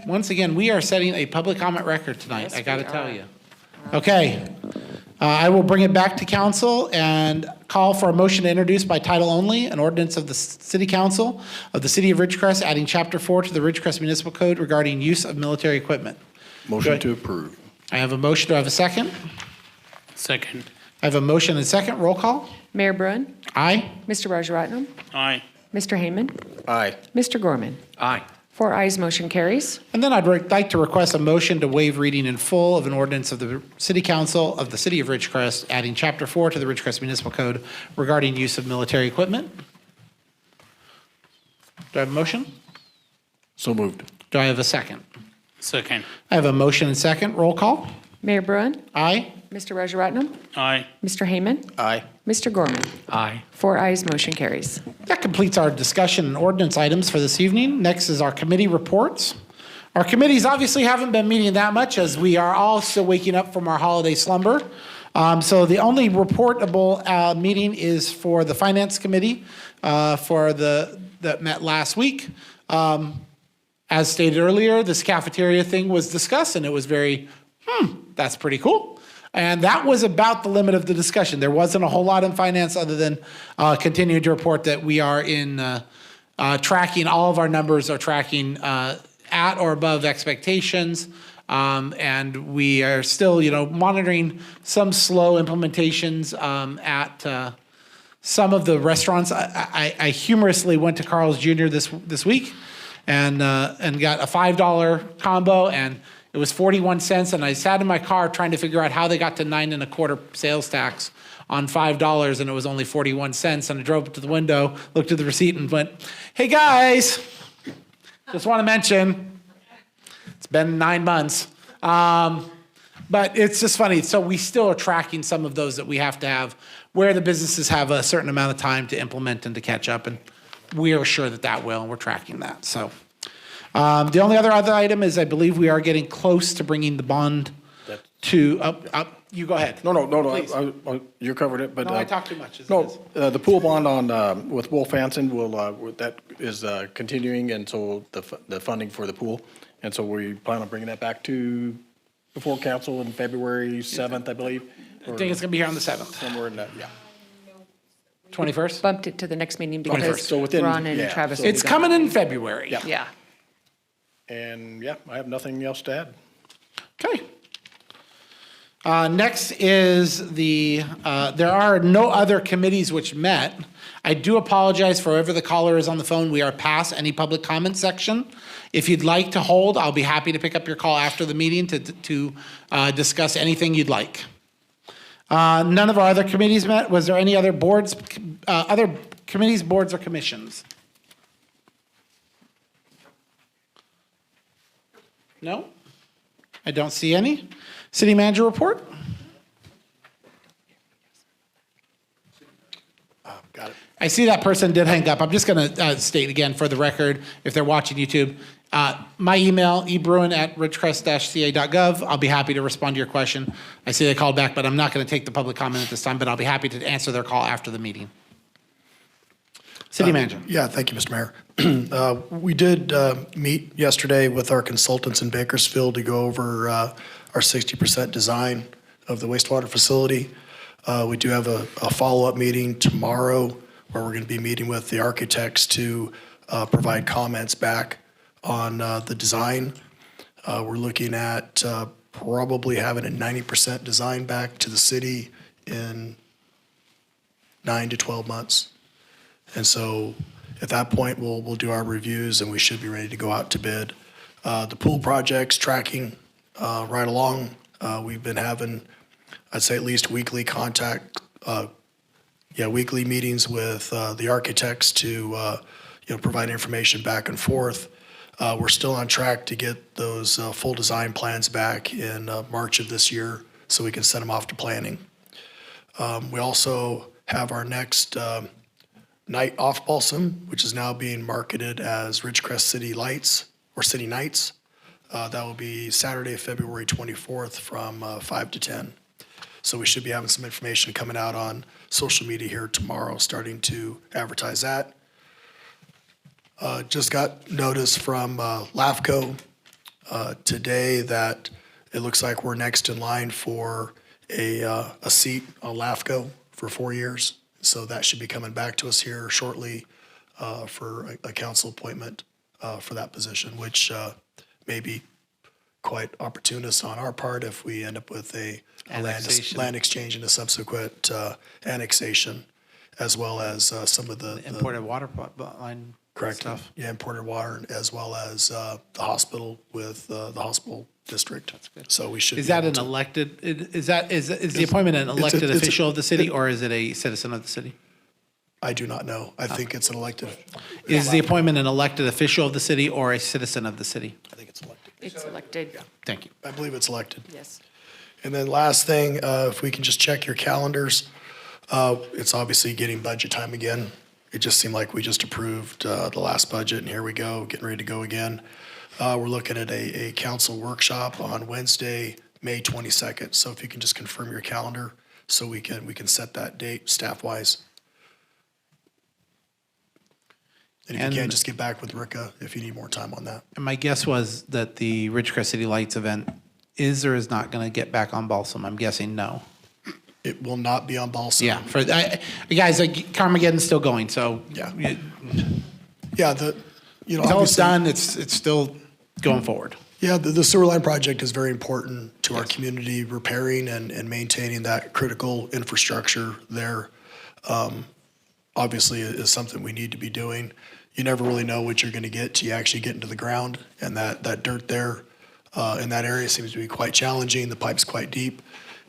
Once again, we are setting a public comment record tonight, I gotta tell you. Okay, I will bring it back to council and call for a motion to introduce by title only an ordinance of the City Council of the City of Ridgecrest, adding Chapter 4 to the Ridgecrest Municipal Code regarding use of military equipment. Motion to approve. I have a motion, do I have a second? Second. I have a motion and second, roll call. Mayor Bruin, Aye. Mr. Rajaratnam, Aye. Mr. Heyman, Aye. Mr. Gorman. Aye. 4 ayes, motion carries. And then I'd like to request a motion to waive reading in full of an ordinance of the City Council of the City of Ridgecrest, adding Chapter 4 to the Ridgecrest Municipal Code regarding use of military equipment. Do I have a motion? So moved. Do I have a second? Second. I have a motion and second, roll call. Mayor Bruin, Aye. Mr. Rajaratnam, Aye. Mr. Heyman, Aye. Mr. Gorman. Aye. 4 ayes, motion carries. That completes our discussion and ordinance items for this evening. Next is our committee reports. Our committees obviously haven't been meeting that much as we are all still waking up from our holiday slumber. So the only reportable meeting is for the Finance Committee that met last week. As stated earlier, this cafeteria thing was discussed and it was very, that's pretty cool. And that was about the limit of the discussion. There wasn't a whole lot in finance other than continuing to report that we are in tracking, all of our numbers are tracking at or above expectations. And we are still, monitoring some slow implementations at some of the restaurants. I humorously went to Carl's Jr. this week and got a $5 combo, and it was 41 cents, and I sat in my car trying to figure out how they got to 9 1/4 sales tax on $5, and it was only 41 cents. And I drove up to the window, looked at the receipt, and went, "Hey guys, just want to mention, it's been 9 months." But it's just funny. So we still are tracking some of those that we have to have, where the businesses have a certain amount of time to implement and to catch up, and we are sure that will, and we're tracking that. So. The only other item is I believe we are getting close to bringing the bond to up. You go ahead. No, Please. you covered it, but. No, I talk too much. No, the pool bond on, with Wolf Hanson that is continuing, and so the funding for the pool. And so we plan on bringing that back before council on February 7th, I believe. I think it's going to be here on the 7th. Somewhere in that, yeah. 21st? Bumped it to the next meeting 21st. because So within- Ron and yeah, Travis. so- will be It's gone. coming in February. Yeah. Yeah. And yeah, I have nothing else to add. Okay. Next is there are no other committees which met. I do apologize for whoever the caller is on the phone. We are past any public comment section. If you'd like to hold, I'll be happy to pick up your call after the meeting to discuss anything you'd like. None of our other committees met. Was there any other boards, other committees, boards, or commissions? No? I don't see any. City manager report? Got it. I see that person did hang up. I'm just going to state again for the record, if they're watching YouTube, my email, ebruin@ridgecrest-ca.gov. I'll be happy to respond to your question. I see they called back, but I'm not going to take the public comment at this time, but I'll be happy to answer their call after the meeting. City manager. Yeah, thank you, Mr. Mayor. We did meet yesterday with our consultants in Bakersfield to go over our 60% design of the wastewater facility. We do have a follow-up meeting tomorrow where we're going to be meeting with the architects to provide comments back on the design. We're looking at probably having a 90% design back to the city in 9 to 12 months. And so at that point, we'll do our reviews and we should be ready to go out to bid. The pool project's tracking right along. We've been having, I'd say at least weekly contact, weekly meetings with the architects to provide information back and forth. We're still on track to get those full design plans back in March of this year so we can send them off to planning. We also have our next night off Balsam, which is now being marketed as Ridgecrest City Lights or City Nights. That will be Saturday, February 24th from 5 to 10. So we should be having some information coming out on social media here tomorrow, starting to advertise that. Just got notice from LAFCO today that it looks like we're next in line for a seat on LAFCO for 4 years. So that should be coming back to us here shortly for a council appointment for that position, which may be quite opportunist on our part if we end up with a land exchange and a subsequent annexation, as well as some of the Imported water line correct stuff. yeah, imported water, as well as the hospital with the hospital district. That's good. So we should. Is be that able an to- elected, is the appointment an elected it's a- official of the city, or is it a citizen of the city? I do not know. I think it's an elected. Is the appointment an elected official of the city or a citizen of the city? I think it's elected. It's elected, Thank you. I believe it's elected. yes. And then last thing, if we can just check your calendars, it's obviously getting budget time again. It just seemed like we just approved the last budget, and here we go, getting ready to go again. We're looking at a council workshop on Wednesday, May 22nd. So if you can just confirm your calendar, so we can set that date staff-wise. And if you can, And- just get back with Rika if you need more time on that. And my guess was that the Ridgecrest City Lights event is or is not going to get back on Balsam. I'm guessing no. It will not be on Balsam. Yeah, guys, Carmageddon's still going, so. Yeah. Until Yeah, it's obviously- done, it's still going forward. Yeah, the sewer line project is very important to our community, repairing and maintaining that critical infrastructure there. Obviously, is something we need to be doing. You never really know what you're going to get till you actually get into the ground, and that dirt there in that area seems to be quite challenging. The pipe's quite deep,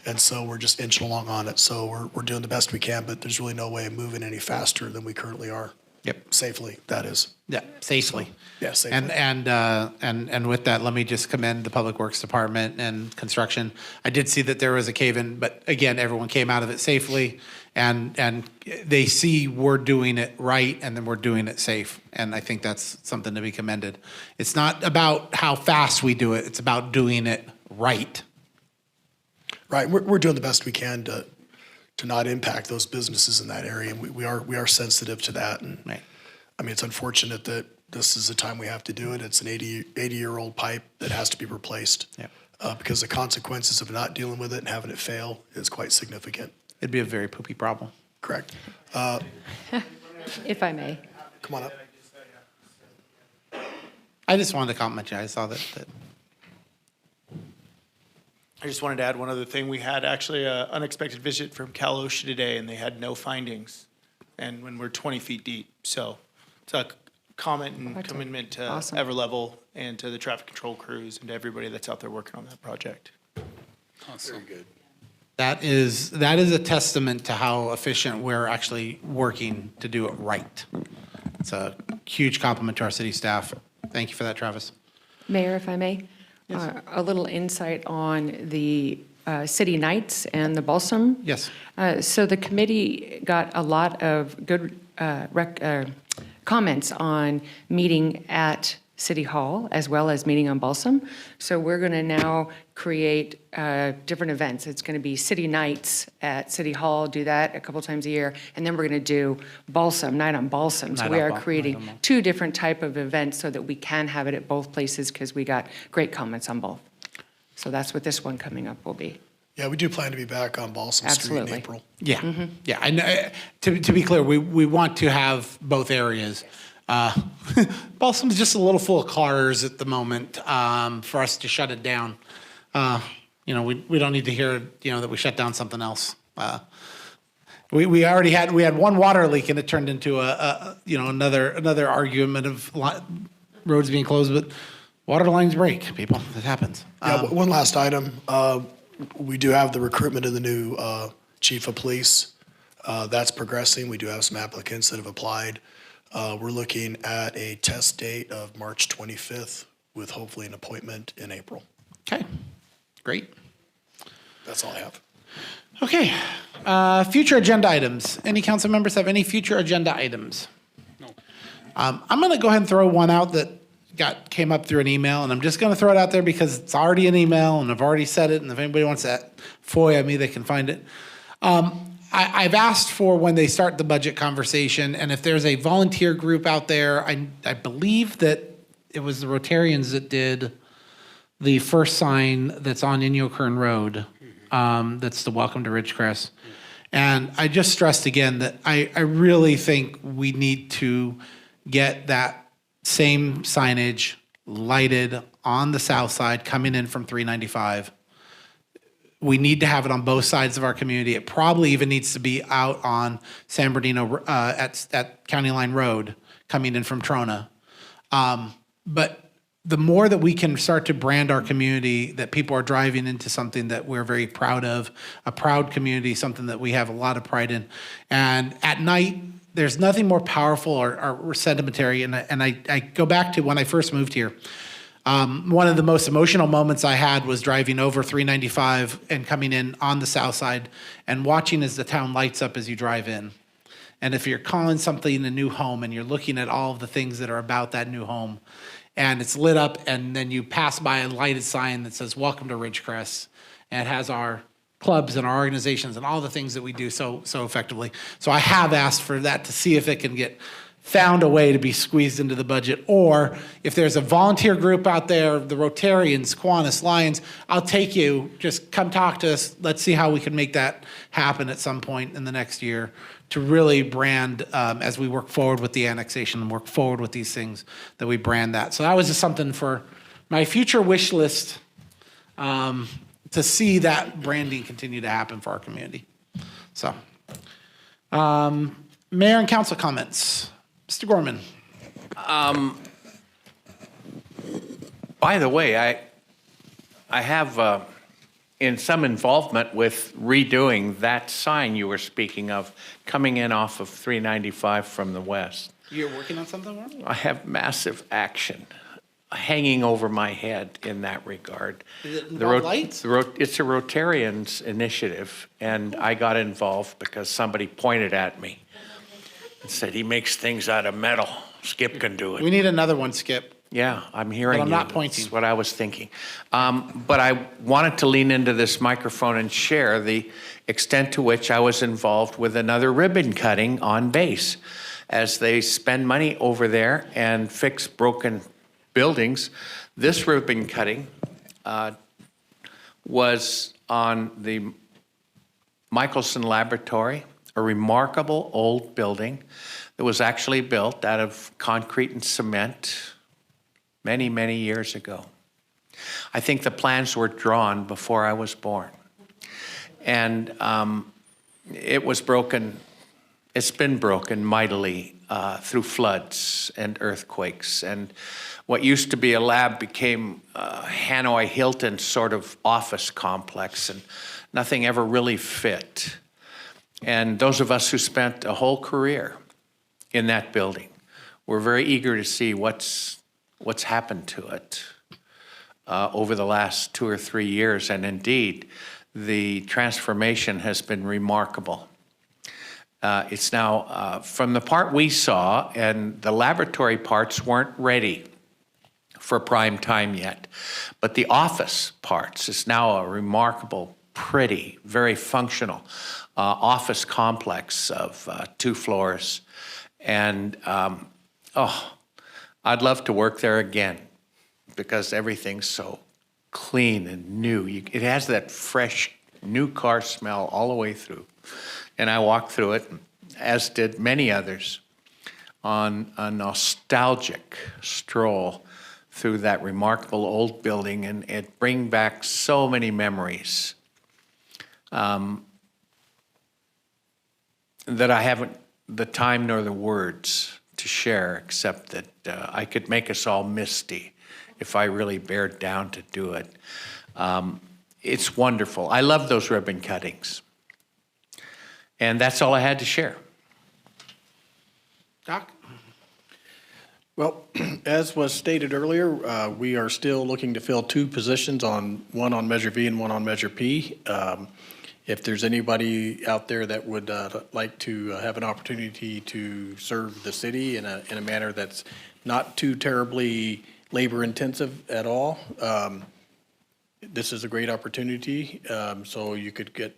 and so we're just inching along on it. So we're doing the best we can, but there's really no way of moving any faster than we currently are. Yep. Safely, that is. Yeah, safely. Yeah, safely. And with that, let me just commend the Public Works Department and construction. I did see that there was a cave-in, but again, everyone came out of it safely. And they see we're doing it right, and then we're doing it safe. And I think that's something to be commended. It's not about how fast we do it, it's about doing it right. Right, we're doing the best we can to not impact those businesses in that area. And we are sensitive to that. And Right. I mean, it's unfortunate that this is the time we have to do it. It's an 80-year-old pipe that has to be replaced. Yeah. Because the consequences of not dealing with it and having it fail is quite significant. It'd be a very poopy problem. Correct. If I may. Come on up. I just wanted to compliment you. I saw that. I just wanted to add one other thing. We had actually an unexpected visit from Cal OSHA today, and they had no findings, and when we're 20 feet deep. So it's a comment and That's commitment to awesome. Everlevel and to the traffic control crews and to everybody that's out there working on that project. Very good. That is a testament to how efficient we're actually working to do it right. It's a huge compliment to our city staff. Thank you for that, Travis. Mayor, if I may, a little insight on the city nights and the Balsam. Yes. So the committee got a lot of good comments on meeting at City Hall as well as meeting on Balsam. So we're going to now create different events. It's going to be city nights at City Hall, do that a couple times a year, and then we're going to do Balsam, Night on Balsam. So Night we on are Night on creating Balsam. two different type of events so that we can have it at both places because we got great comments on both. So that's what this one coming up will be. Yeah, we do plan to be back on Balsam Street in Absolutely. April. Yeah, yeah. And to be clear, we want to have both areas. Balsam's just a little full of cars at the moment for us to shut it down. We don't need to hear that we shut down something else. We already had one water leak and it turned into another argument of roads being closed, but water lines break, people. It happens. Yeah, one last item. We do have the recruitment of the new chief of police. That's progressing. We do have some applicants that have applied. We're looking at a test date of March 25th with hopefully an appointment in April. Okay, great. That's all I have. Okay, future agenda items. Any council members have any future agenda items? No. I'm going to go ahead and throw one out that came up through an email, and I'm just going to throw it out there because it's already an email, and I've already said it, and if anybody wants to FOIA me, they can find it. I've asked for when they start the budget conversation, and if there's a volunteer group out there, I believe that it was the Rotarians that did the first sign that's on Inyo Kern Road. That's the Welcome to Ridgecrest. And I just stressed again that I really think we need to get that same signage lighted on the south side coming in from 395. We need to have it on both sides of our community. It probably even needs to be out on San Bernardino at County Line Road coming in from Trona. But the more that we can start to brand our community, that people are driving into something that we're very proud of, a proud community, something that we have a lot of pride in. And at night, there's nothing more powerful or sedimentary. And I go back to when I first moved here. One of the most emotional moments I had was driving over 395 and coming in on the south side and watching as the town lights up as you drive in. And if you're calling something a new home and you're looking at all of the things that are about that new home, and it's lit up, and then you pass by a lighted sign that says, "Welcome to Ridgecrest," and it has our clubs and our organizations and all the things that we do so effectively. So I have asked for that to see if it can get found a way to be squeezed into the budget, or if there's a volunteer group out there, the Rotarians, Kiwanis, Lions, I'll take you, just come talk to us. Let's see how we can make that happen at some point in the next year to really brand, as we work forward with the annexation and work forward with these things, that we brand that. So that was just something for my future wish list, to see that branding continue to happen for our community. So, Mayor and council comments. Mr. Gorman. By the way, I have in some involvement with redoing that sign you were speaking of, coming in off of 395 from the west. You're working on something, Warren? I have massive action hanging over my head in that regard. Does it involve lights? It's a Rotarians initiative, and I got involved because somebody pointed at me and said, "He makes things out of metal. Skip can do it." We need another one, Skip. Yeah, I'm hearing But I'm you. not pointing. That's what I was thinking. But I wanted to lean into this microphone and share the extent to which I was involved with another ribbon cutting on base. As they spend money over there and fix broken buildings, this ribbon cutting was on the Michelson Laboratory, a remarkable old building that was actually built out of concrete and cement many, many years ago. I think the plans were drawn before I was born. And it was broken, it's been broken mightily through floods and earthquakes. And what used to be a lab became a Hanoi Hilton sort of office complex, and nothing ever really fit. And those of us who spent a whole career in that building were very eager to see what's happened to it over the last 2 or 3 years. And indeed, the transformation has been remarkable. It's now, from the part we saw, and the laboratory parts weren't ready for prime time yet, but the office parts is now a remarkable, pretty, very functional office complex of 2 floors. And, I'd love to work there again because everything's so clean and new. It has that fresh, new car smell all the way through. And I walked through it, as did many others, on a nostalgic stroll through that remarkable old building, and it brings back so many memories that I haven't the time nor the words to share, except that I could make us all misty if I really bared down to do it. It's wonderful. I love those ribbon cuttings. And that's all I had to share. Doc? Well, as was stated earlier, we are still looking to fill 2 positions, one on Measure V and one on Measure P. if there's anybody out there that would like to have an opportunity to serve the city in a manner that's not too terribly labor-intensive at all, this is a great opportunity. So you could get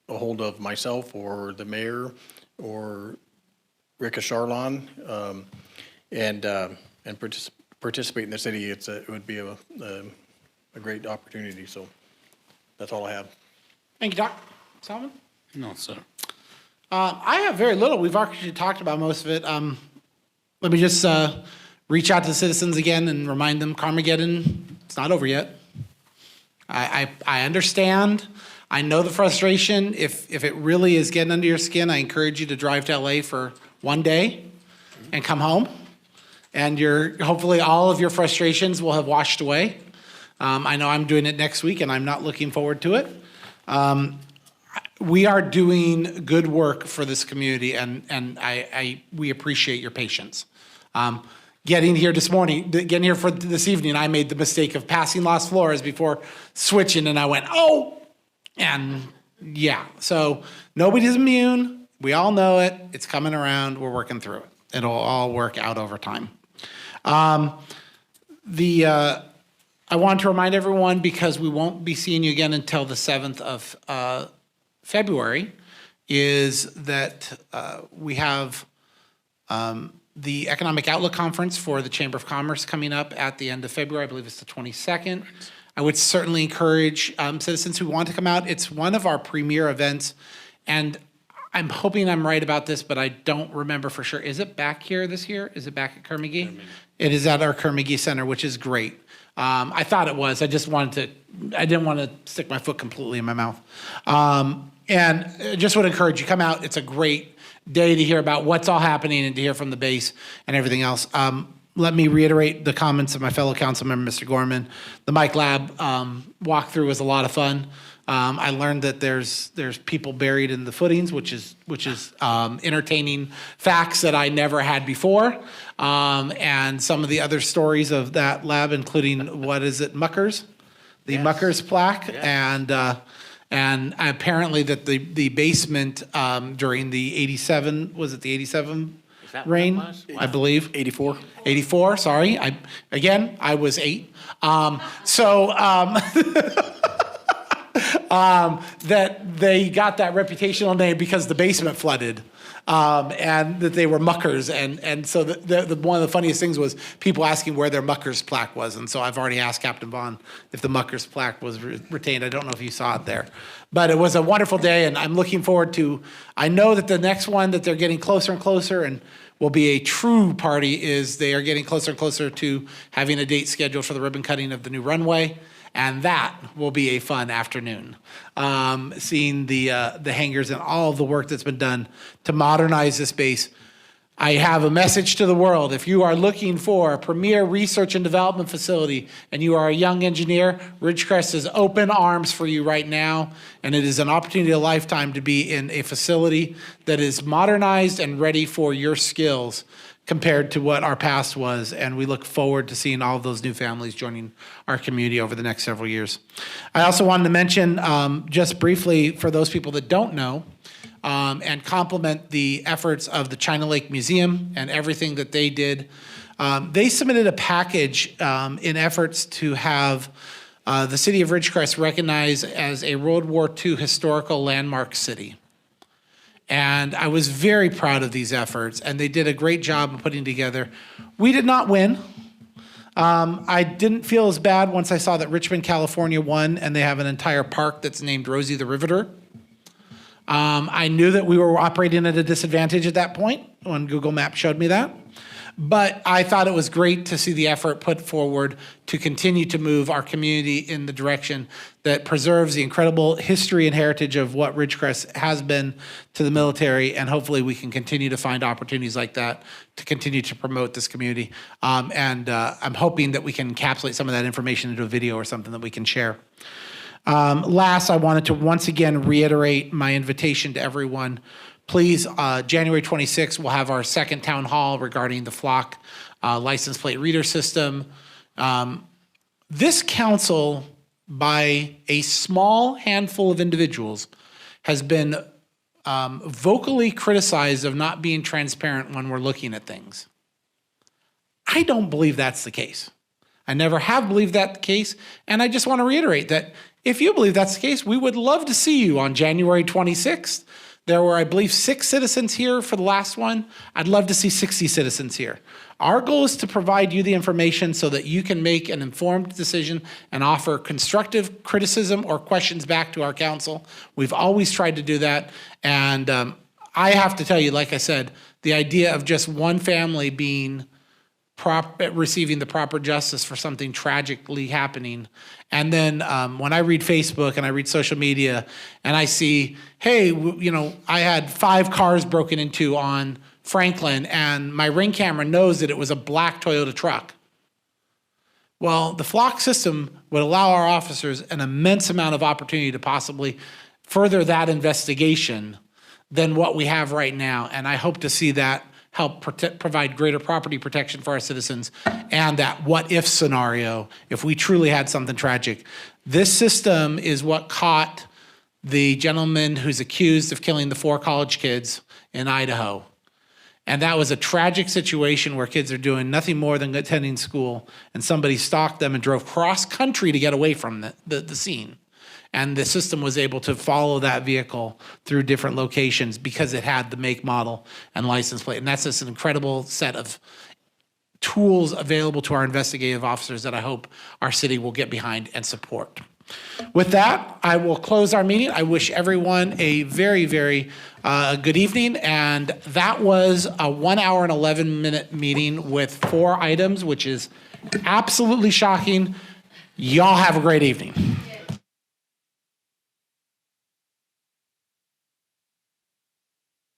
a hold of myself or the mayor or Rika Charlon, and participate in the city. It would be a great opportunity. So that's all I have. Thank you, Doc. Solomon? No, sir. I have very little. We've actually talked about most of it. Let me just reach out to the citizens again and remind them Carmageddon, it's not over yet. I understand. I know the frustration. If it really is getting under your skin, I encourage you to drive to LA for one day and come home. And hopefully all of your frustrations will have washed away. I know I'm doing it next week and I'm not looking forward to it. We are doing good work for this community and we appreciate your patience. Getting here for this evening, I made the mistake of passing Los Flores before switching and I went, oh, and yeah. So nobody's immune. We all know it. It's coming around. We're working through it. It'll all work out over time. I want to remind everyone, because we won't be seeing you again until the 7th of February, is that we have the Economic Outlook Conference for the Chamber of Commerce coming up at the end of February. I believe it's the 22nd. I would certainly encourage citizens who want to come out. It's one of our premier events, and I'm hoping I'm right about this, but I don't remember for sure. Is it back here this year? Is it back at Kerr-McGee? It is at our Kerr-McGee Center, which is great. I thought it was. I didn't want to stick my foot completely in my mouth. And I just would encourage you, come out. It's a great day to hear about what's all happening and to hear from the base and everything else. Let me reiterate the comments of my fellow council member, Mr. Gorman. The Mike Lab walkthrough was a lot of fun. I learned that there's people buried in the footings, which is entertaining facts that I never had before. And some of the other stories of that lab, including, what is it, Muckers? The Muckers plaque. Yeah. And apparently that the basement during the 87, was it the 87 rain? I believe. 84. 84, sorry. I was 8. That they got that reputational name because the basement flooded, and that they were muckers. And so one of the funniest things was people asking where their muckers plaque was. And so I've already asked Captain Vaughn if the muckers plaque was retained. I don't know if you saw it there. But it was a wonderful day, and I'm looking forward to, I know that the next one that they're getting closer and closer and will be a true party is they are getting closer and closer to having a date scheduled for the ribbon cutting of the new runway. And that will be a fun afternoon, seeing the hangars and all of the work that's been done to modernize this base. I have a message to the world. If you are looking for a premier research and development facility and you are a young engineer, Ridgecrest is open arms for you right now. And it is an opportunity of a lifetime to be in a facility that is modernized and ready for your skills compared to what our past was. And we look forward to seeing all of those new families joining our community over the next several years. I also wanted to mention, just briefly, for those people that don't know, and compliment the efforts of the China Lake Museum and everything that they did. They submitted a package in efforts to have the city of Ridgecrest recognized as a World War II historical landmark city. And I was very proud of these efforts, and they did a great job of putting together. We did not win. I didn't feel as bad once I saw that Richmond, California won, and they have an entire park that's named Rosie the Riveter. I knew that we were operating at a disadvantage at that point when Google Maps showed me that. But I thought it was great to see the effort put forward to continue to move our community in the direction that preserves the incredible history and heritage of what Ridgecrest has been to the military, and hopefully we can continue to find opportunities like that to continue to promote this community. I'm hoping that we can encapsulate some of that information into a video or something that we can share. Last, I wanted to once again reiterate my invitation to everyone. Please, January 26th, we'll have our second town hall regarding the Flock license plate reader system. This council, by a small handful of individuals, has been vocally criticized of not being transparent when we're looking at things. I don't believe that's the case. I never have believed that the case, and I just want to reiterate that if you believe that's the case, we would love to see you on January 26th. There were, I believe, 6 citizens here for the last one. I'd love to see 60 citizens here. Our goal is to provide you the information so that you can make an informed decision and offer constructive criticism or questions back to our council. We've always tried to do that. And I have to tell you, like I said, the idea of just one family being receiving the proper justice for something tragically happening. And then when I read Facebook and I read social media and I see, hey, I had 5 cars broken into on Franklin and my Ring camera knows that it was a black Toyota truck. Well, the flock system would allow our officers an immense amount of opportunity to possibly further that investigation than what we have right now. And I hope to see that help provide greater property protection for our citizens and that what if scenario, if we truly had something tragic. This system is what caught the gentleman who's accused of killing the 4 college kids in Idaho. And that was a tragic situation where kids are doing nothing more than attending school and somebody stalked them and drove cross country to get away from the scene. And the system was able to follow that vehicle through different locations because it had the make, model, and license plate. And that's just an incredible set of tools available to our investigative officers that I hope our city will get behind and support. With that, I will close our meeting. I wish everyone a very, very good evening. And that was a 1 hour and 11-minute meeting with 4 items, which is absolutely shocking. Y'all have a great evening.